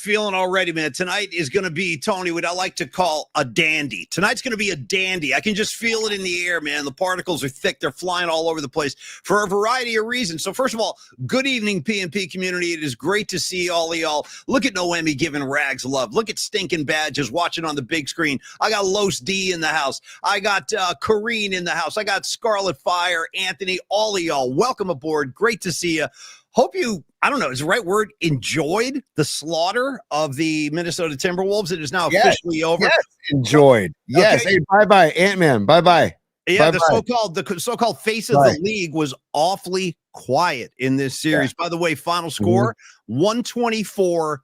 feeling already, man. Tonight is going to be, Tony, what I like to call a dandy. Tonight's going to be a dandy. I can just feel it in the air, man. The particles are thick. They're flying all over the place for a variety of reasons. So first of all, good evening, PMP community. It is great to see all of y'all. Look at Noemi giving Rags love. Look at Stinking Badges watching on the big screen. I got Los D in the house. I got Kareen in the house. I got Scarlet Fire, Anthony, all of y'all. Welcome aboard. Great to see you. Hope you, I don't know, is the right word, enjoyed the slaughter of the Minnesota Timberwolves. It is now officially over. Yes, enjoyed. Yes. Okay. Hey, bye-bye, Ant-Man. Bye-bye. Yeah, bye-bye. the so-called face of the league was awfully quiet in this series. Yeah. By the way, final score, 124-94.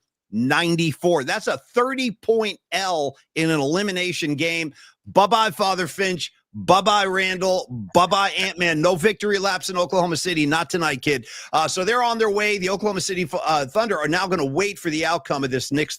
That's a 30-point L in an elimination game. Bye-bye, Father Finch. Bye-bye, Randall. Bye-bye, Ant-Man. No victory laps in Oklahoma City. Not tonight, kid. So they're on their way. The Oklahoma City Thunder are now going to wait for the outcome of this Knicks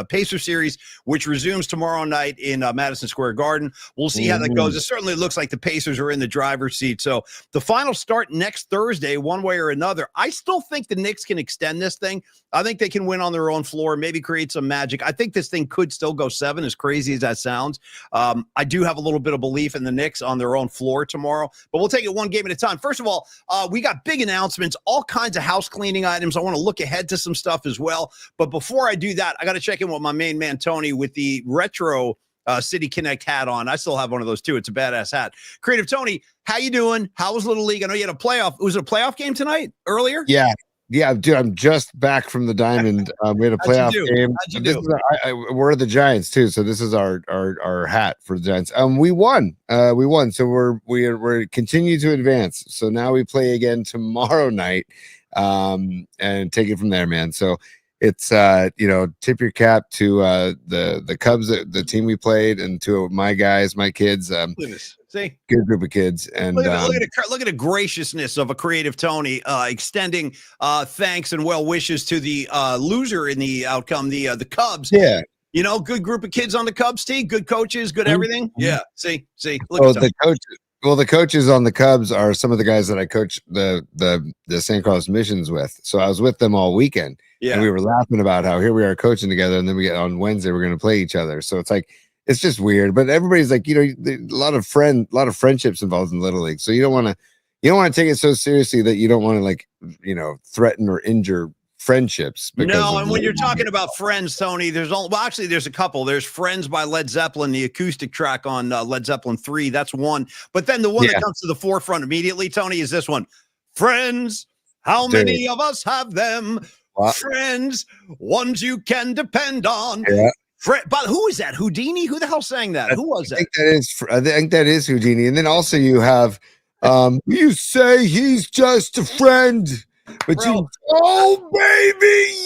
Pacer series, which resumes tomorrow night in Madison Square Garden. We'll see how that goes. It certainly looks like the Pacers are in the driver's seat. So the final start next Thursday, one way or another. I still think the Knicks can extend this thing. I think they can win on their own floor, maybe create some magic. I think this thing could still go 7, as crazy as that sounds. I do have a little bit of belief in the Knicks on their own floor tomorrow, but we'll take it one game at a time. First of all, we got big announcements, all kinds of house cleaning items. I want to look ahead to some stuff as well. But before I do that, I got to check in with my main man, Tony, with the retro City Connect hat on. I still have one of those too. It's a badass hat. Creative Tony, how you doing? How was Little League? I know you had a playoff. Was it a playoff game tonight earlier? Yeah, dude, I'm just back from the Diamond. We had a playoff game. We're the Giants too, so this is our hat for the Giants. We won. So we're continue to advance. So now we play again tomorrow night, and take it from there, man. So it's tip your cap to the Cubs, the team we played, and to my guys, my kids. See, good group of kids, and look at the graciousness of a Creative Tony, extending thanks and well wishes to the loser in the outcome, the Cubs. Yeah, good group of kids on the Cubs team, good coaches, good everything. Yeah, see, look at the coaches. Well, the coaches on the Cubs are some of the guys that I coach the St. Carlos Missions with. So I was with them all weekend, and we were laughing about how here we are coaching together, and then we get on Wednesday we're going to play each other. So it's like. It's just weird, but everybody's like, a lot of friendships involved in Little League. So you don't want to take it so seriously that you don't want to threaten or injure friendships. No, and when you're talking about friends, Tony, there's a couple. There's Friends by Led Zeppelin, the acoustic track on Led Zeppelin 3. That's one. But then the one that comes to the forefront immediately, Tony, is this one. Friends, how many of us have them? What? Friends, ones you can depend on. Yeah. But who is that? Houdini? Who the hell sang that? Who was that? I think that is Houdini. And then also you have, you say he's just a friend, but baby,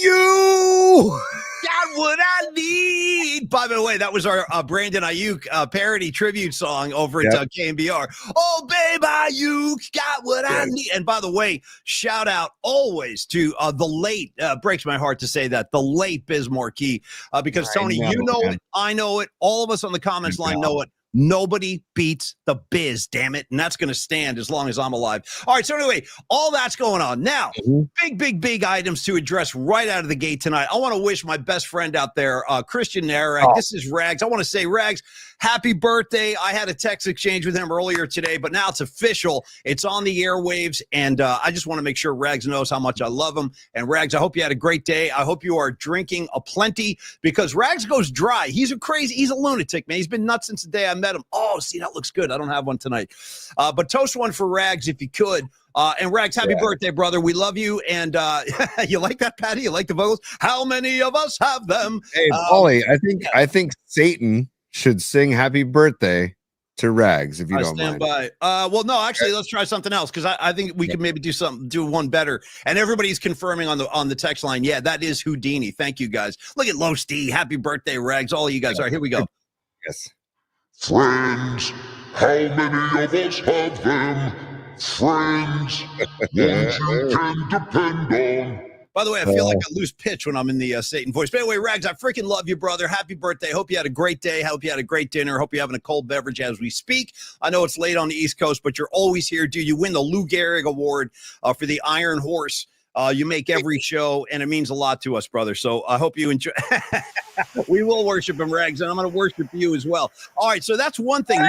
you got what I need. By the way, that was our Brandon Ayuk parody tribute song over at KMBR. Oh, baby, Ayuk got what I need. And by the way, shout out always to the late, breaks my heart to say that, the late Biz Marquis, because Tony, you know it, I know it, all of us on the comments line know it. Nobody beats the Biz, damn it. And that's going to stand as long as I'm alive. All right. So anyway, all that's going on. Now, big items to address right out of the gate tonight. I want to wish my best friend out there, Christian Narek. This is Rags. I want to say, Rags, happy birthday. I had a text exchange with him earlier today, but now it's official. It's on the airwaves. And I just want to make sure Rags knows how much I love him. And Rags, I hope you had a great day. I hope you are drinking aplenty, because Rags goes dry. He's a lunatic, man. He's been nuts since the day I met him. Oh, see, that looks good. I don't have one tonight. But toast one for Rags if you could. And Rags, happy birthday, brother. We love you. And you like that, Patty? You like the vocals? How many of us have them? Hey, Paulie, I think Satan should sing happy birthday to Rags, if you don't mind. Well, no, actually, let's try something else, because I think we could maybe do one better. And everybody's confirming on the text line. Yeah, that is Houdini. Thank you, guys. Look at Low Steve. Happy birthday, Rags. All of you guys. All right, here we go. Yes. Friends, how many of us have them? Friends, ones you can depend on. By the way, I feel like I lose pitch when I'm in the Satan voice. But anyway, Rags, I freaking love you, brother. Happy birthday. Hope you had a great day. Hope you had a great dinner. Hope you're having a cold beverage as we speak. I know it's late on the East Coast, but you're always here. Dude, you win the Lou Gehrig Award for the Iron Horse You make every show, and it means a lot to us, brother. So I hope you enjoy. We will worship him, Rags, and I'm going to worship you as well. All right, so that's one thing.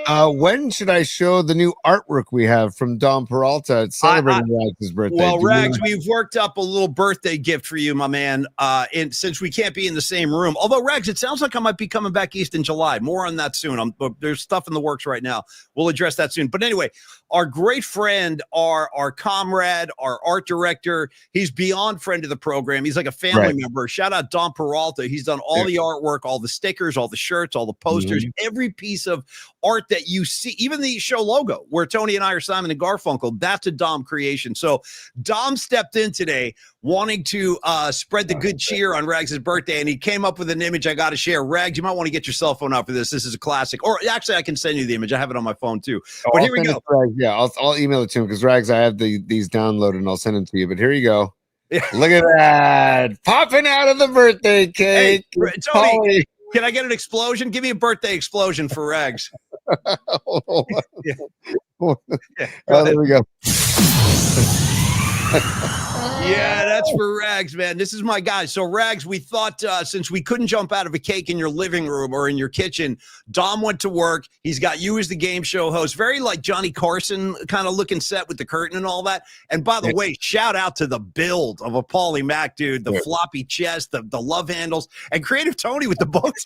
When should I show the new artwork we have from Dom Peralta? It's celebrating Rags' birthday. Well, Rags, we've worked up a little birthday gift for you, my man. And since we can't be in the same room, although Rags, it sounds like I might be coming back east in July. More on that soon. There's stuff in the works right now. We'll address that soon. But anyway, our great friend, our comrade, our art director, he's beyond friend of the program. He's like a family member. Shout out Dom Peralta. He's done all the artwork, all the stickers, all the shirts, all the posters, every piece of art that you see, even the show logo where Tony and I are Simon and Garfunkel, that's a Dom creation. So Dom stepped in today wanting to spread the good cheer on Rags' birthday, and he came up with an image I got to share. Rags, you might want to get your cell phone out for this. This is a classic. Or actually, I can send you the image. I have it on my phone too. But here we go. Yeah, I'll email it to him because Rags, I have these downloaded and I'll send them to you. But here you go. Look at that. Popping out of the birthday cake. Hey, Tony, can I get an explosion? Give me a birthday explosion for Rags. There we go. Yeah, that's for Rags, man. This is my guy. So, Rags, we thought since we couldn't jump out of a cake in your living room or in your kitchen, Dom went to work. He's got you as the game show host. Very like Johnny Carson kind of looking set with the curtain and all that. And by the way, shout out to the build of a Paulie Mac, dude. The floppy chest, the love handles, and Creative Tony with the books.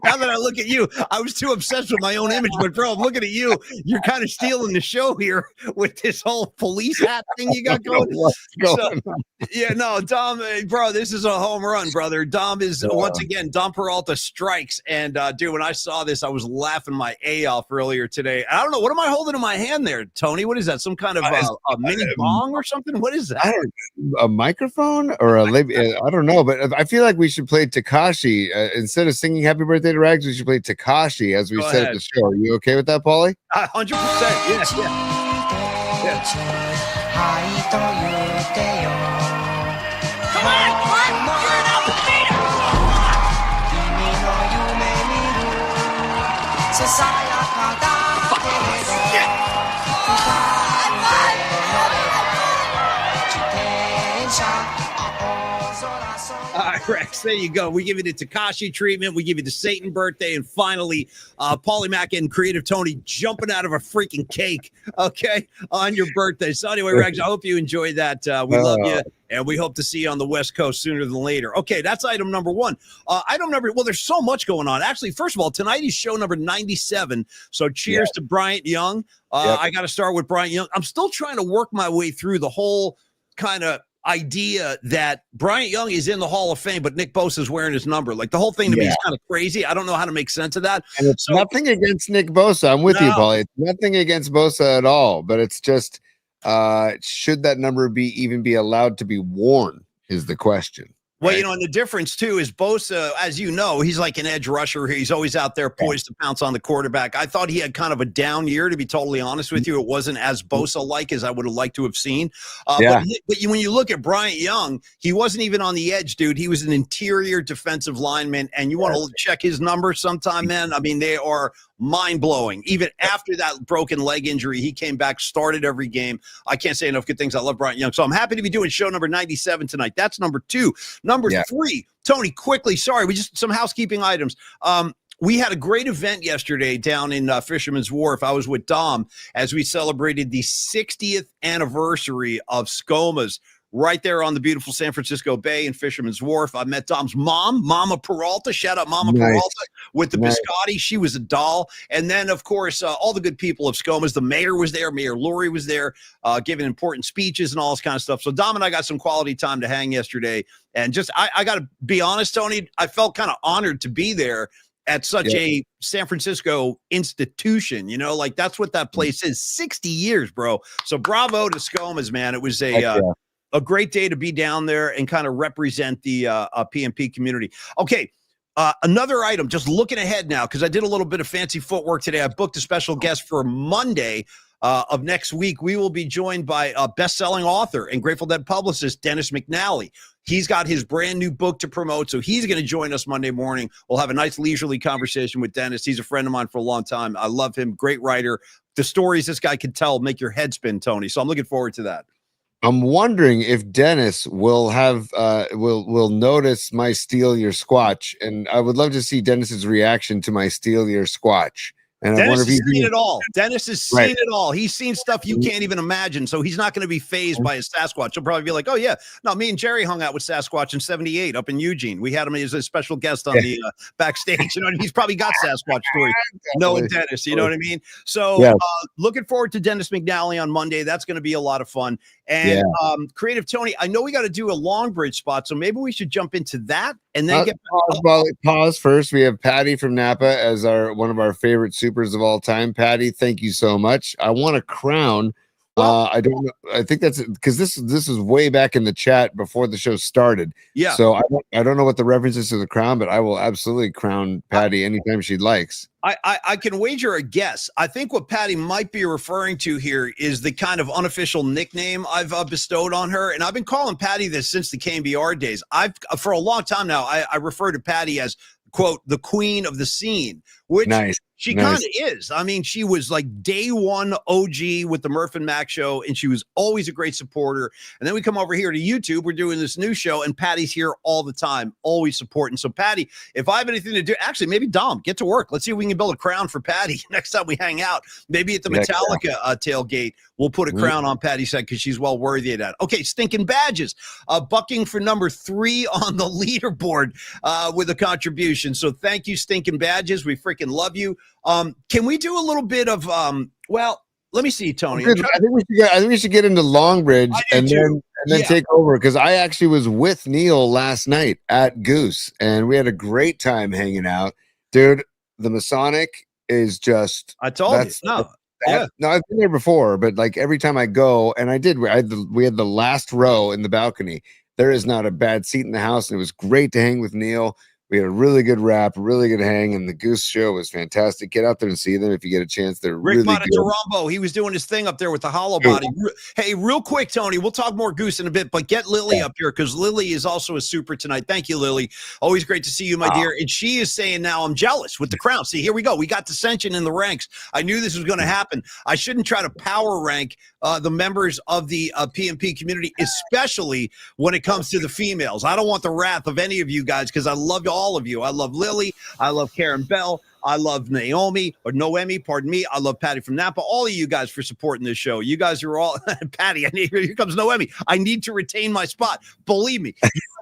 Now that I look at you, I was too obsessed with my own image, but bro, I'm looking at you. You're kind of stealing the show here with this whole police hat thing you got going. Dom, bro, this is a home run, brother. Dom is once again, Dom Peralta strikes. And dude, when I saw this, I was laughing my A off earlier today. I don't know, what am I holding in my hand there, Tony? What is that? Some kind of a mini bong or something? What is that? A microphone or a I don't know, but I feel like we should play Tekashi instead of singing Happy Birthday to Rags. We should play Tekashi as we said at the show. Are you okay with that, Paulie? 100%. Yes. Come on, you're an alpha beta. All right, Rex, there you go. We give you the Tekashi treatment. We give you the Satan birthday. And finally, Paulie Mac and Creative Tony jumping out of a freaking cake, okay, on your birthday. So anyway, Rex, I hope you enjoyed that. We love you, and we hope to see you on the West Coast sooner than later. Okay, that's item number one. Well, there's so much going on. Actually, first of all, tonight is show number 97. So cheers to Bryant Young. I got to start with Bryant Young. I'm still trying to work my way through the whole kind of idea that Bryant Young is in the Hall of Fame, but Nick Bosa is wearing his number. Like the whole thing to me is kind of crazy. I don't know how to make sense of that. And it's nothing against Nick Bosa. I'm with you, Paulie. It's nothing against Bosa at all, but it's just should that number even be allowed to be worn is the question. Well, you know, and the difference, too, is Bosa, as you know, he's like an edge rusher. He's always out there poised to pounce on the quarterback. I thought he had kind of a down year, to be totally honest with you. It wasn't as Bosa-like as I would have liked to have seen. But when you look at Bryant Young, he wasn't even on the edge, dude. He was an interior defensive lineman, and you want to check his numbers sometime, man? I mean, they are mind-blowing. Even after that broken leg injury, he came back, started every game. I can't say enough good things. I love Bryant Young. So I'm happy to be doing show number 97 tonight. That's number two. Number three, Tony, quickly, sorry, we just some housekeeping items. We had a great event yesterday down in Fisherman's Wharf. I was with Dom as we celebrated the 60th anniversary of SCOMA's right there on the beautiful San Francisco Bay in Fisherman's Wharf. I met Dom's mom, Mama Peralta. Shout out Mama Peralta with the biscotti. She was a doll. And then, of course, all the good people of SCOMA's. The mayor was there. Mayor Lurie was there giving important speeches and all this kind of stuff. So Dom and I got some quality time to hang yesterday. And just, I got to be honest, Tony, I felt kind of honored to be there at such a San Francisco institution, you know, like that's what that place is. 60 years, bro. So bravo to SCOMA's, man. It was a great day to be down there and kind of represent the PMP community. Okay, another item, just looking ahead now, because I did a little bit of fancy footwork today. I booked a special guest for Monday of next week. We will be joined by a best-selling author and Grateful Dead publicist, Dennis McNally. He's got his brand new book to promote, so he's going to join us Monday morning. We'll have a nice leisurely conversation with Dennis. He's a friend of mine for a long time. I love him. Great writer. The stories this guy can tell make your head spin, Tony. So I'm looking forward to that. I'm wondering if Dennis will have will notice my steal your squatch, and I would love to see Dennis's reaction to my steal your squatch. And Dennis I wonder if has he's seen it all. Dennis has seen it all. He's seen stuff you can't even imagine. So he's not going to be phased by his Sasquatch. He'll probably be like, oh, yeah. No, me and Jerry hung out with Sasquatch in 78 up in Eugene. We had him as a special guest on the backstage. You know, he's probably got Sasquatch stories. Knowing Dennis, you know what I mean? So looking forward to Dennis McNally on Monday. That's going to be a lot of fun. And Creative Tony, I know we got to do a Longbridge spot, so maybe we should jump into that and then pause first. We have Patty from Napa as one of our favorite supers of all time. Patty, thank you so much. I want a crown. I don't know. I think that's because this is way back in the chat before the show started. Yeah. So I don't know what the reference is to the crown, but I will absolutely crown Patty anytime she likes. I can wager a guess. I think what Patty might be referring to here is the kind of unofficial nickname I've bestowed on her. And I've been calling Patty this since the KMBR days. For a long time now, I refer to Patty as, quote, the queen of the scene, which she kind of is. I mean, she was like day one OG with the Murph and Mac show, and she was always a great supporter. And then we come over here to YouTube. We're doing this new show, and Patty's here all the time, always supporting. So, Patty, if I have anything to do, actually, maybe Dom, get to work. Let's see if we can build a crown for Patty next time we hang out. Maybe at the Metallica tailgate, we'll put a crown on Patty's head because she's well worthy of that. Okay, Stinking Badges, bucking for number 3 on the leaderboard with a contribution. So thank you, Stinking Badges. We freaking love you. Can we do a little bit of let me see, Tony. I think we should get into Longbridge and then take over, because I actually was with Neil last night at Goose and we had a great time hanging out. Dude, the Masonic is just I told you. No, I've been there before, but like every time I go, and we had the last row in the balcony. There is not a bad seat in the house, and it was great to hang with Neil. We had a really good rap, really good hang, and the Goose show was fantastic. Get out there and see them if you get a chance. They're Rick really good. Monterambo, he was doing his thing up there with the hollow body. Hey, real quick, Tony, we'll talk more Goose in a bit, but get Lily up here because Lily is also a super tonight. Thank you, Lily. Always great to see you, my dear. And she is saying now I'm jealous with the crown. See, here we go. We got dissension in the ranks. I knew this was going to happen. I shouldn't try to power rank the members of the PMP community, especially when it comes to the females. I don't want the wrath of any of you guys because I love all of you. I love Lily. I love Karen Bell. I love Noemi, pardon me. I love Patty from Napa. All of you guys for supporting this show. You guys are all Patty. Here comes Noemi. I need to retain my spot. Believe me,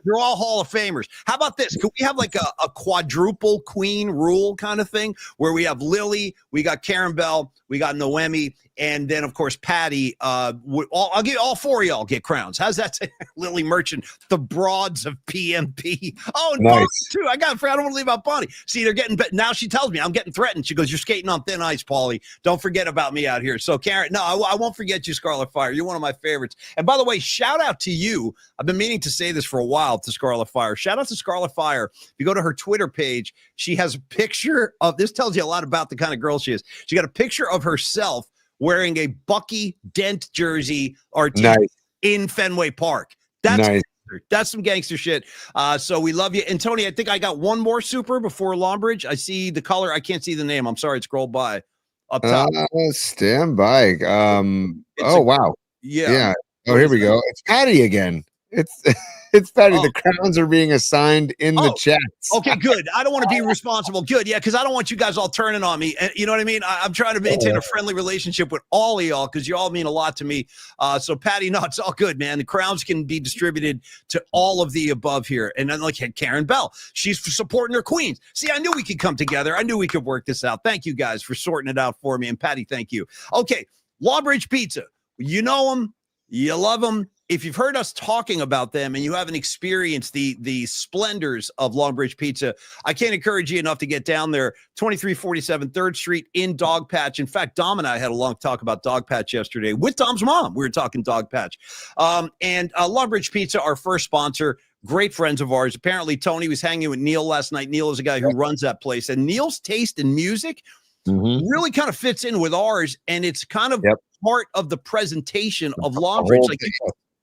you're all Hall of Famers. How about this? Could we have like a quadruple queen rule kind of thing where we have Lily, we got Karen Bell, we got Noemi, and then of course Patty. I'll get all 4 of y'all get crowns. How's that? Lily Merchant, the broads of PMP. Oh, and Bonnie too. I don't want to leave out Bonnie. See, they're getting. Now she tells me I'm getting threatened. She goes, "You're skating on thin ice, Paulie. Don't forget about me out here." So, Karen, no, I won't forget you, Scarlet Fire. You're one of my favorites. And by the way, shout out to you. I've been meaning to say this for a while to Scarlet Fire. Shout out to Scarlet Fire. If you go to her Twitter page, she has a picture of this. Tells you a lot about the kind of girl she is. She got a picture of herself wearing a Bucky Dent jersey in Fenway Park. That's nice. That's some gangster shit. So we love you. And Tony, I think I got one more super before Longbridge. I see the color. I can't see the name. I'm sorry. It scrolled by up top. Stand by. Wow. Yeah. Oh, here we go. It's Patty again. It's Patty. The crowns are being assigned in the chats. Okay, good. I don't want to be responsible. Good. Yeah, because I don't want you guys all turning on me. You know what I mean? I'm trying to maintain a friendly relationship with all of y'all because you all mean a lot to me. So, Patty, no, it's all good, man. The crowns can be distributed to all of the above here. And then, like Karen Bell, she's supporting her queens. See, I knew we could come together. I knew we could work this out. Thank you guys for sorting it out for me. And, Patty, thank you. Okay, Longbridge Pizza. You know them. You love them. If you've heard us talking about them and you haven't experienced the splendors of Longbridge Pizza, I can't encourage you enough to get down there. 2347 3rd Street in Dogpatch. In fact, Dom and I had a long talk about Dogpatch yesterday with Dom's mom. We were talking Dogpatch. And Longbridge Pizza, our first sponsor, great friends of ours. Apparently, Tony was hanging with Neil last night. Neil is a guy who runs that place. And Neil's taste in music really kind of fits in with ours. And it's kind of part of the presentation of Longbridge.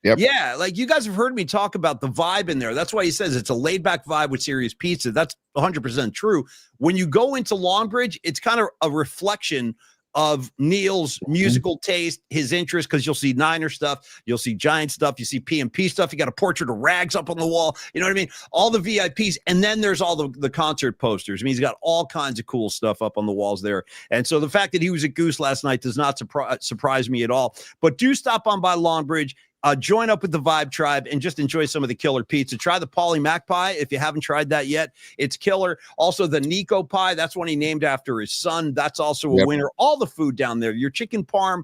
Yep. Yeah, like you guys have heard me talk about the vibe in there. That's why he says it's a laid back vibe with serious pizza. That's 100% true. When you go into Longbridge, it's kind of a reflection of Neil's musical taste, his interest, because you'll see Niner stuff, you'll see Giant stuff, you see PMP stuff. You got a portrait of Rags up on the wall. You know what I mean? All the VIPs, and then there's all the concert posters. I mean, he's got all kinds of cool stuff up on the walls there. And so the fact that he was at Goose last night does not surprise me at all. But do stop on by Longbridge. Join up with the Vibe Tribe and just enjoy some of the killer pizza. Try the Polly Mac pie if you haven't tried that yet. It's killer. Also, the Nico pie, that's one he named after his son. That's also a winner. All the food down there. Your chicken parm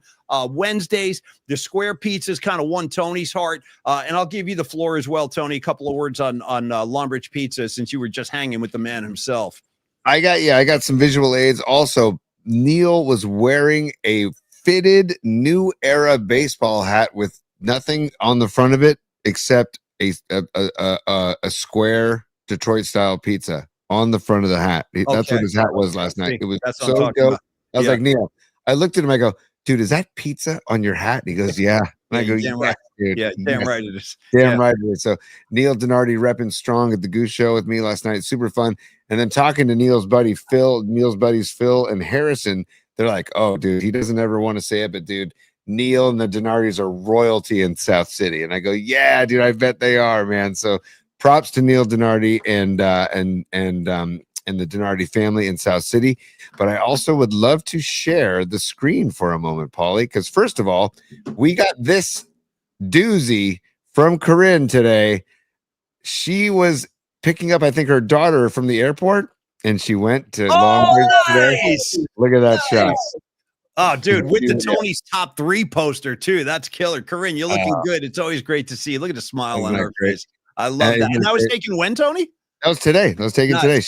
Wednesdays. The square pizzas kind of won Tony's heart. And I'll give you the floor as well, Tony. A couple of words on Longbridge Pizza since you were just hanging with the man himself. I got some visual aids. Also, Neil was wearing a fitted New Era baseball hat with nothing on the front of it except a square Detroit style pizza on the front of the hat. That's what his hat was last night. It was so dope. I was like, Neil, I looked at him. I go, dude, is that pizza on your hat? And he goes, yeah. And I go, damn right. Dude. Yeah, damn right it is. Damn right it is. So Neil Donardi repping strong at the Goose Show with me last night. Super fun. And then talking to Neil's buddies Phil and Harrison. They're like, oh, dude, he doesn't ever want to say it, but dude, Neil and the Donardis are royalty in South City. And I go, yeah, dude, I bet they are, man. So props to Neil Donardi and the Donardi family in South City. But I also would love to share the screen for a moment, Paulie, because first of all, we got this doozy from Corinne today. She was picking up, I think, her daughter from the airport, and she went to Longbridge today. Look at that shot. Oh, dude, with the Tony's top 3 poster, too. That's killer. Corinne, you're looking good. It's always great to see you. Look at the smile on her face. I love that. And that was taken when, Tony? That was today. That was taken today.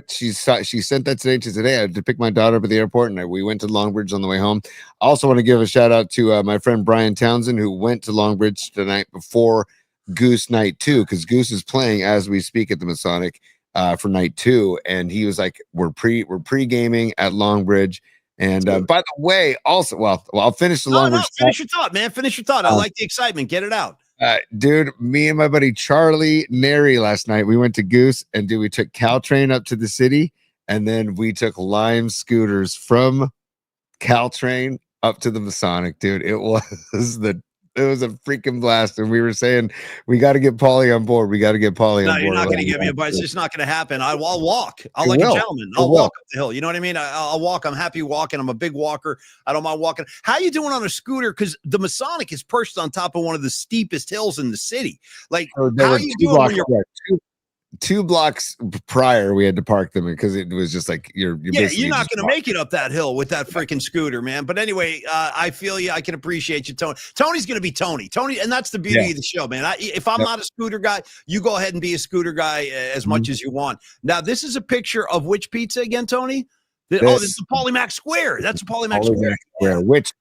She sent that today to today. I had to pick my daughter up at the airport, and we went to Longbridge on the way home. I also want to give a shout out to my friend Brian Townsend, who went to Longbridge tonight before Goose Night 2, because Goose is playing as we speak at the Masonic for Night 2. And he was like, we're pre-gaming at Longbridge. And by the way, also, well, I'll finish the Longbridge. Finish your thought, man. Finish your thought. I like the excitement. Get it out. Dude, me and my buddy Charlie Neri last night, we went to Goose, and we took Caltrain up to the city, and then we took Lime scooters from Caltrain up to the Masonic. Dude, it was a freaking blast. And we were saying, we got to get Paulie on board. No, you're not going to get me a bite. It's just not going to happen. I'll walk. I'll like a gentleman. I'll walk up the hill. You know what I mean? I'll walk. I'm happy walking. I'm a big walker. I don't mind walking. How you doing on a scooter? Because the Masonic is perched on top of one of the steepest hills in the city. Like, how are you doing when you're... 2 blocks prior, we had to park them because it was just like you're not going to make it up that hill with that freaking scooter, man. But anyway, I feel you. I can appreciate you, Tony. Tony's going to be Tony, and that's the beauty of the show, man. If I'm not a scooter guy, you go ahead and be a scooter guy as much as you want. Now, this is a picture of which pizza again, Tony? This is the Polly Mac Square. That's a Polly Mac Square. Which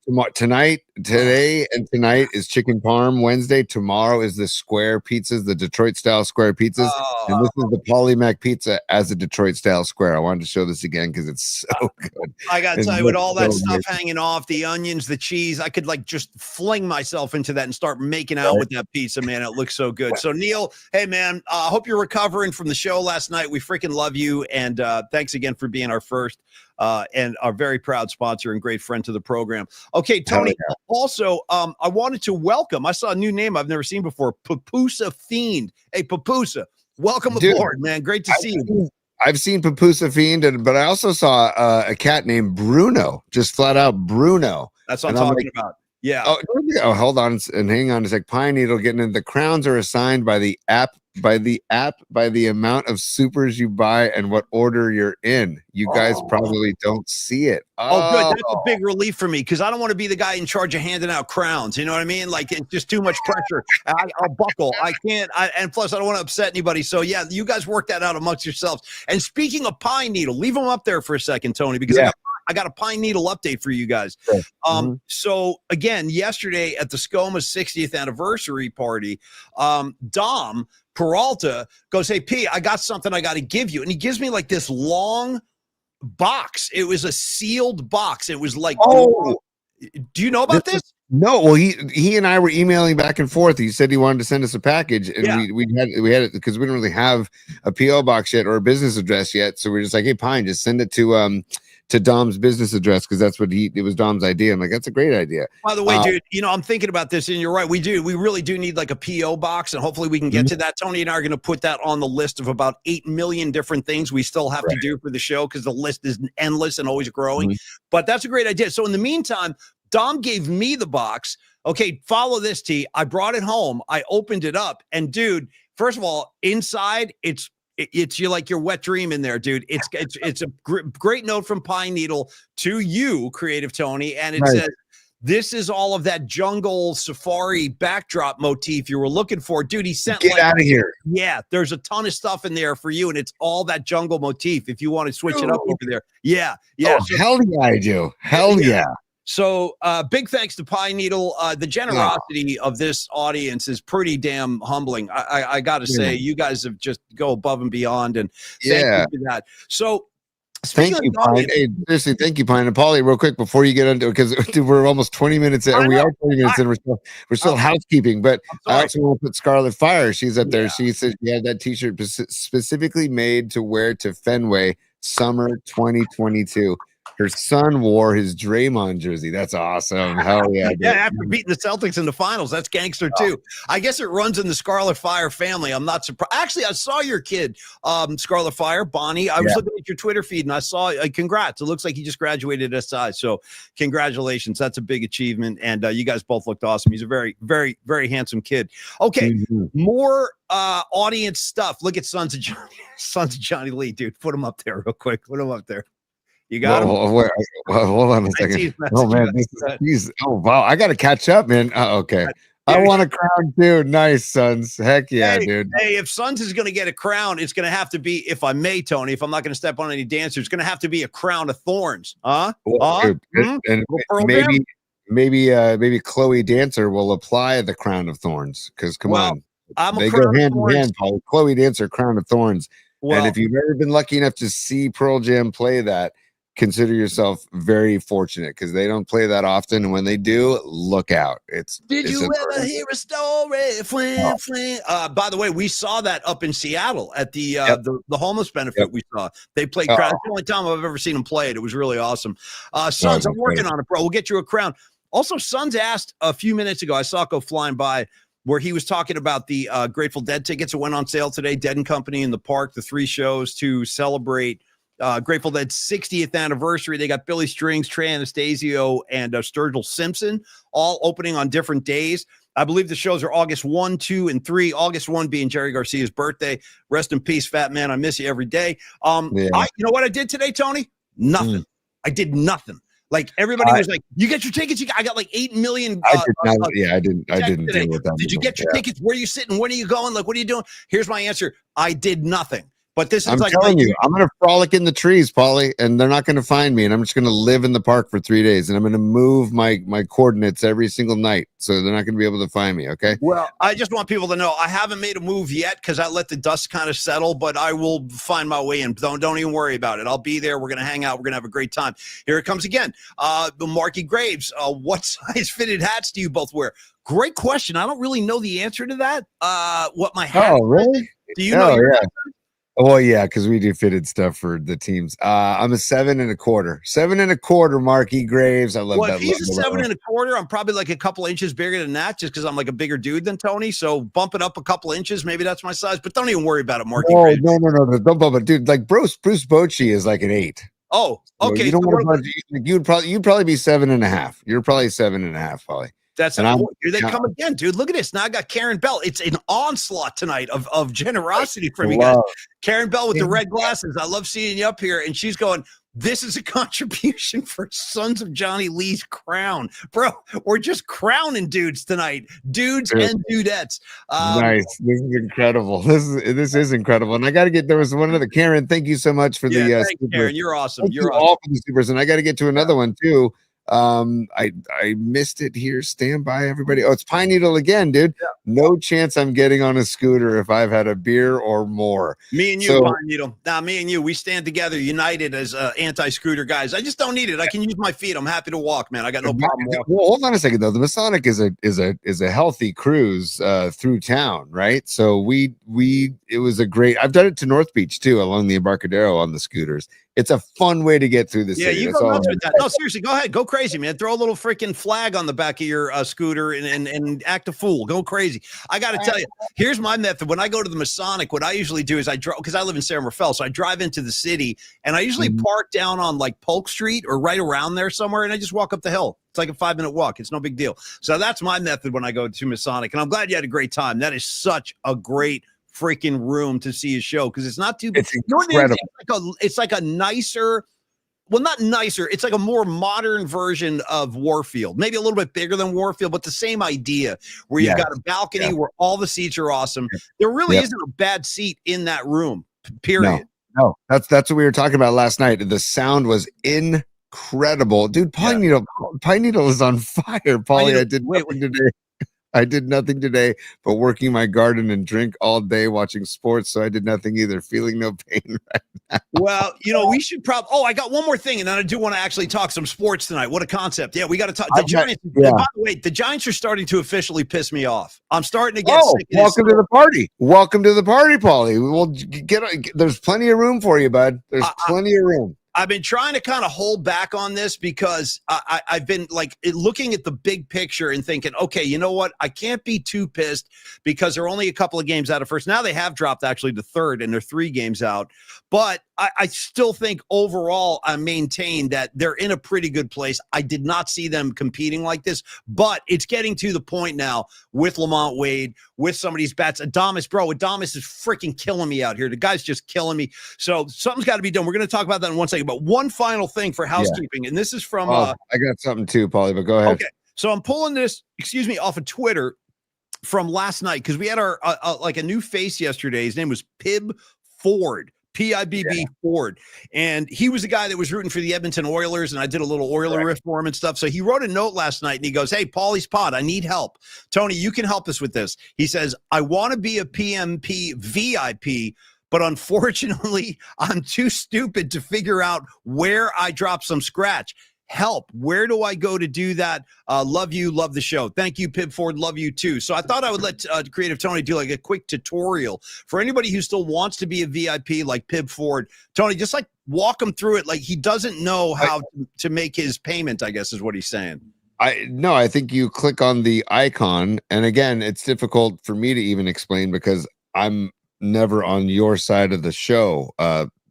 today and tonight is chicken parm Wednesday. Tomorrow is the square pizzas, the Detroit style square pizzas. And this is the Polly Mac pizza as a Detroit style square. I wanted to show this again because it's so good. I got to tell you, with all that stuff hanging off, the onions, the cheese, I could like just fling myself into that and start making out with that pizza, man. It looks so good. So Neil, hey man, I hope you're recovering from the show last night. We freaking love you. And thanks again for being our first and our very proud sponsor and great friend to the program. Okay, Tony, also, I wanted to welcome, I saw a new name I've never seen before, Papusa Fiend. Hey, Papusa, welcome aboard, man. Great to see you. I've seen Papusa Fiend, but I also saw a cat named Bruno, just flat out Bruno. That's what I'm talking about. Yeah. Oh, hold on and hang on a sec. Pine Needle getting in. The crowns are assigned by the app, by the amount of supers you buy and what order you're in. You guys probably don't see it. Oh, good. That's a big relief for me because I don't want to be the guy in charge of handing out crowns. You know what I mean? Like, it's just too much pressure. I'll buckle. I can't. And plus, I don't want to upset anybody. So, yeah, you guys work that out amongst yourselves. And speaking of Pine Needle, leave them up there for a second, Tony, because I got a Pine Needle update for you guys. So again, yesterday at the SCOMA's 60th anniversary party, Dom Peralta goes, "Hey P, I got something I got to give you," and he gives me like this long box. It was a sealed box. It was like, do you know about this? No, well, he and I were emailing back and forth. He said he wanted to send us a package, and we had it because we didn't really have a PO box yet or a business address yet. So we're just like, hey, Pine, just send it to Dom's business address because that's what it was Dom's idea. I'm like, that's a great idea. By the way, dude, I'm thinking about this, and you're right. We really do need like a PO box, and hopefully we can get to that. Tony and I are going to put that on the list of about 8 million different things we still have to do for the show because the list is endless and always growing. But that's a great idea. So in the meantime, Dom gave me the box. Okay, follow this, T. I brought it home. I opened it up, and dude, first of all, inside it's you like your wet dream in there, dude. It's a great note from Pine Needle to you, Creative Tony, and it says, "This is all of that jungle safari backdrop motif you were looking for, dude." He sent get out of here. Yeah, there's a ton of stuff in there for you, and it's all that jungle motif. If you want to switch it up over there, yeah. Oh, so, hell yeah, I do. Hell yeah. So big thanks to Pine Needle. The generosity of this audience is pretty damn humbling. I got to say, you guys have just go above and beyond, and thank you for that. So thank you, Pine. Hey, seriously, thank you, Pine. And Paulie, real quick before you get into it, because we're almost 20 minutes in. We are 20 minutes in. We're still housekeeping, but I also want to put Scarlet Fire. She's up there. She said she had that T-shirt specifically made to wear to Fenway summer 2022. Her son wore his Draymond jersey. That's awesome. Hell yeah. Dude. Yeah, after beating the Celtics in the finals. That's gangster too. I guess it runs in the Scarlet Fire family. I'm not surprised. Actually, I saw your kid, Scarlet Fire, Bonnie. I was looking at your Twitter feed and I saw, congrats. It looks like he just graduated SI. So congratulations. That's a big achievement. And you guys both looked awesome. He's a very, very, very handsome kid. Okay. More audience stuff. Look at Sons of Johnny Lee, dude. Put him up there real quick. Put him up there. You got him? Hold on a second. Oh, man. Wow. I got to catch up, man. Okay. I want a crown, too. Nice, Sons. Heck yeah, dude. Hey, if Sons is going to get a crown, it's going to have to be, if I may, Tony, if I'm not going to step on any dancers, it's going to have to be a crown of thorns. Dude, and maybe Chloe Dancer will apply the crown of thorns because, come on. They go hand in hand, Paul. Chloe Dancer, crown of thorns. And if you've ever been lucky enough to see Pearl Jam play that, consider yourself very fortunate because they don't play that often. And when they do, look out. Did you ever hear a story? By the way, we saw that up in Seattle at the homeless benefit we saw. They played crown. It's the only time I've ever seen them play it. It was really awesome. Sons, I'm working on it, bro. We'll get you a crown. Also, Sons asked a few minutes ago, I saw it go flying by, where he was talking about the Grateful Dead tickets that went on sale today, Dead and Company in the Park, the 3 shows to celebrate Grateful Dead's 60th anniversary. They got Billy Strings, Trey Anastasio, and Sturgill Simpson all opening on different days. I believe the shows are August 1, 2, and 3. August 1 being Jerry Garcia's birthday. Rest in peace, fat man. I miss you every day. You know what I did today, Tony? Nothing. I did nothing. Like everybody was like, "You get your tickets." I got like 8 million. I didn't deal with that. Did you get your tickets? Where are you sitting? When are you going? Like, what are you doing? Here's my answer. I did nothing. But this is I'm telling you, I'm going to frolic in the trees, Paulie, and they're not going to find me. And I'm just going to live in the park for 3 days. And I'm going to move my coordinates every single night. So they're not going to be able to find me. Okay. Well, I just want people to know I haven't made a move yet because I let the dust kind of settle, but I will find my way in. Don't even worry about it. I'll be there. We're going to hang out. We're going to have a great time. Here it comes again. The Marky Graves. What size fitted hats do you both wear? Great question. I don't really know the answer to that. What my hat? Oh, really? Do you know? Yeah. Oh yeah, because we do fitted stuff for the teams. I'm a 7 1/4. 7 1/4, Marky Graves. I love that. If he's a 7 1/4, I'm probably like a couple inches bigger than that, just because I'm like a bigger dude than Tony. So bump it up a couple inches, maybe that's my size. But don't even worry about it, Marky. Oh no, don't bump it, dude. Like Bruce Bochy is like an 8. Oh, okay. So you don't want to. You'd probably be 7 1/2. You're probably 7 1/2, probably. That's here they come again, dude. Look at this. Now I got Karen Bell. It's an onslaught tonight of generosity from you guys. Karen Bell with the red glasses. I love seeing you up here. And she's going, this is a contribution for Sons of Johnny Lee's crown. Bro, we're just crowning dudes tonight. Dudes and dudettes. Nice. This is incredible. This is incredible. And I got to get, there was one other, Karen, thank you so much for the Karen, you're awesome. You're all for the supers. And I got to get to another one too. I missed it here. Stand by, everybody. Oh, it's Pine Needle again, dude. Yeah. No chance I'm getting on a scooter if I've had a beer or more. Me and you, Pine Needle. Nah, me and you, we stand together, united as anti-scooter guys. I just don't need it. I can use my feet. I'm happy to walk, man. I got no problem walking. Well, hold on a second though. The Masonic is a healthy cruise through town, right? So it was a great. I've done it to North Beach too, along the Embarcadero on the scooters. It's a fun way to get through the city. Yeah, you go nuts with that. No, seriously, go ahead. Go crazy, man. Throw a little freaking flag on the back of your scooter and act a fool. Go crazy. I got to tell you, here's my method. When I go to the Masonic, what I usually do is I drive, because I live in San Rafael, so I drive into the city, and I usually park down on like Polk Street or right around there somewhere, and I just walk up the hill. It's like a 5-minute walk. It's no big deal. So that's my method when I go to Masonic, and I'm glad you had a great time. That is such a great freaking room to see a show, because it's not too big. It's incredible. It's like a nicer, well, not nicer. It's like a more modern version of Warfield, maybe a little bit bigger than Warfield, but the same idea where you've got a balcony where all the seats are awesome. There really isn't a bad seat in that room, period. No, that's what we were talking about last night. The sound was incredible. Dude, Pine Needle is on fire, Paulie. I did nothing today but working my garden and drink all day watching sports. So I did nothing either. Feeling no pain right now. Well, we should probably. Oh, I got one more thing, and then I do want to actually talk some sports tonight. What a concept! Yeah, we got to talk. The Giants. By the way, the Giants are starting to officially piss me off. I'm starting to get sick of welcome to the party. Welcome to the party, Paulie. We'll there's plenty of room for you, bud. There's plenty of room. I've been trying to kind of hold back on this because I've been like looking at the big picture and thinking, okay, you know what? I can't be too pissed because they're only a couple of games out of first. Now they have dropped actually to third and they're 3 games out. But I still think overall I maintain that they're in a pretty good place. I did not see them competing like this, but it's getting to the point now with Lamont Wade, with some of these bats. Adames is freaking killing me out here. The guy's just killing me. So something's got to be done. We're going to talk about that in 1 second. But one final thing for housekeeping, and this is from I got something too, Paulie, but go ahead. Okay, so I'm pulling this, off of Twitter from last night because we had our like a new face yesterday. His name was Pib Ford. P-I-B-B Ford. And he was the guy that was rooting for the Edmonton Oilers, and I did a little Oiler riff for him and stuff. So he wrote a note last night, and he goes, hey, Paulie's Pod, I need help. Tony, you can help us with this. He says, I want to be a PMP VIP, but unfortunately, I'm too stupid to figure out where I drop some scratch. Help. Where do I go to do that? Love you. Love the show. Thank you, Pib Ford. Love you too. So I thought I would let Creative Tony do like a quick tutorial for anybody who still wants to be a VIP like Pib Ford. Tony, just like walk him through it. Like he doesn't know how to make his payment, I guess is what he's saying. I think you click on the icon. And again, it's difficult for me to even explain because I'm never on your side of the show.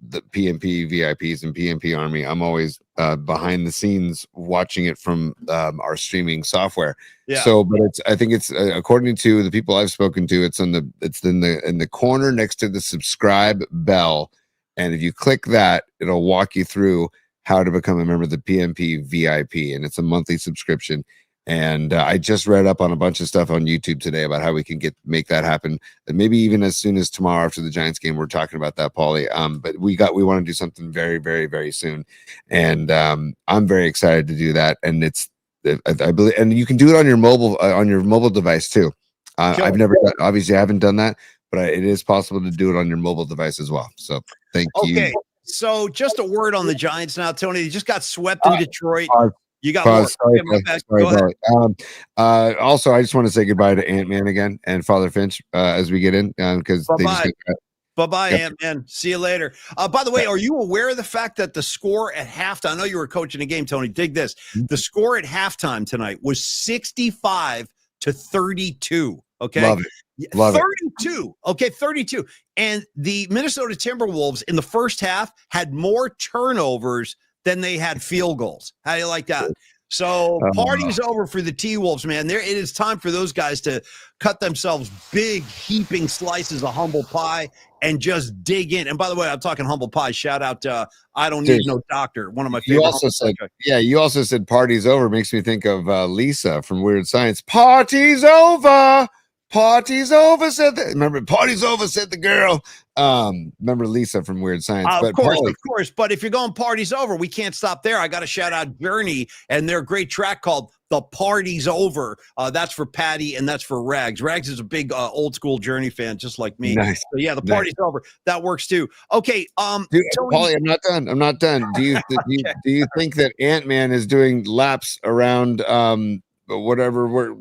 The PMP VIPs and PMP Army. I'm always behind the scenes watching it from our streaming software. Yeah. So, but I think it's according to the people I've spoken to, it's in the corner next to the subscribe bell, and if you click that, it'll walk you through how to become a member of the PMP VIP, and it's a monthly subscription. And I just read up on a bunch of stuff on YouTube today about how we can make that happen. And maybe even as soon as tomorrow after the Giants game, we're talking about that, Paulie. But we want to do something very, very, very soon. And I'm very excited to do that. And I believe, and you can do it on your mobile device too. I've never done, obviously I haven't done that, but it is possible to do it on your mobile device as well. So thank you. Okay. So just a word on the Giants now, Tony. They just got swept in Detroit. You got more. Sorry. Also, I just want to say goodbye to Ant-Man again and Father Finch as we get in because Bye-bye, Ant-Man. See you later. By the way, are you aware of the fact that the score at halftime, I know you were coaching a game, Tony, dig this. The score at halftime tonight was 65-32. Okay. Love it. Love 32. It. Okay. 32. And the Minnesota Timberwolves in the first half had more turnovers than they had field goals. How do you like that? So party's over for the T-Wolves, man. It is time for those guys to cut themselves big heaping slices of humble pie and just dig in. And by the way, I'm talking humble pie. Shout out to I Don't Need No Doctor, one of my favorite. You also said party's over. Makes me think of Lisa from Weird Science. Party's over. Party's over, remember, party's over, said the girl. Remember Lisa from Weird Science. Of course. But if you're going party's over, we can't stop there. I got to shout out Journey and their great track called The Party's Over. That's for Patty and that's for Rags. Rags is a big old school Journey fan, just like me. Nice. So yeah, The Party's Over. That works too. Okay. Dude, Paulie, I'm not done. Do you think that Ant-Man is doing laps around whatever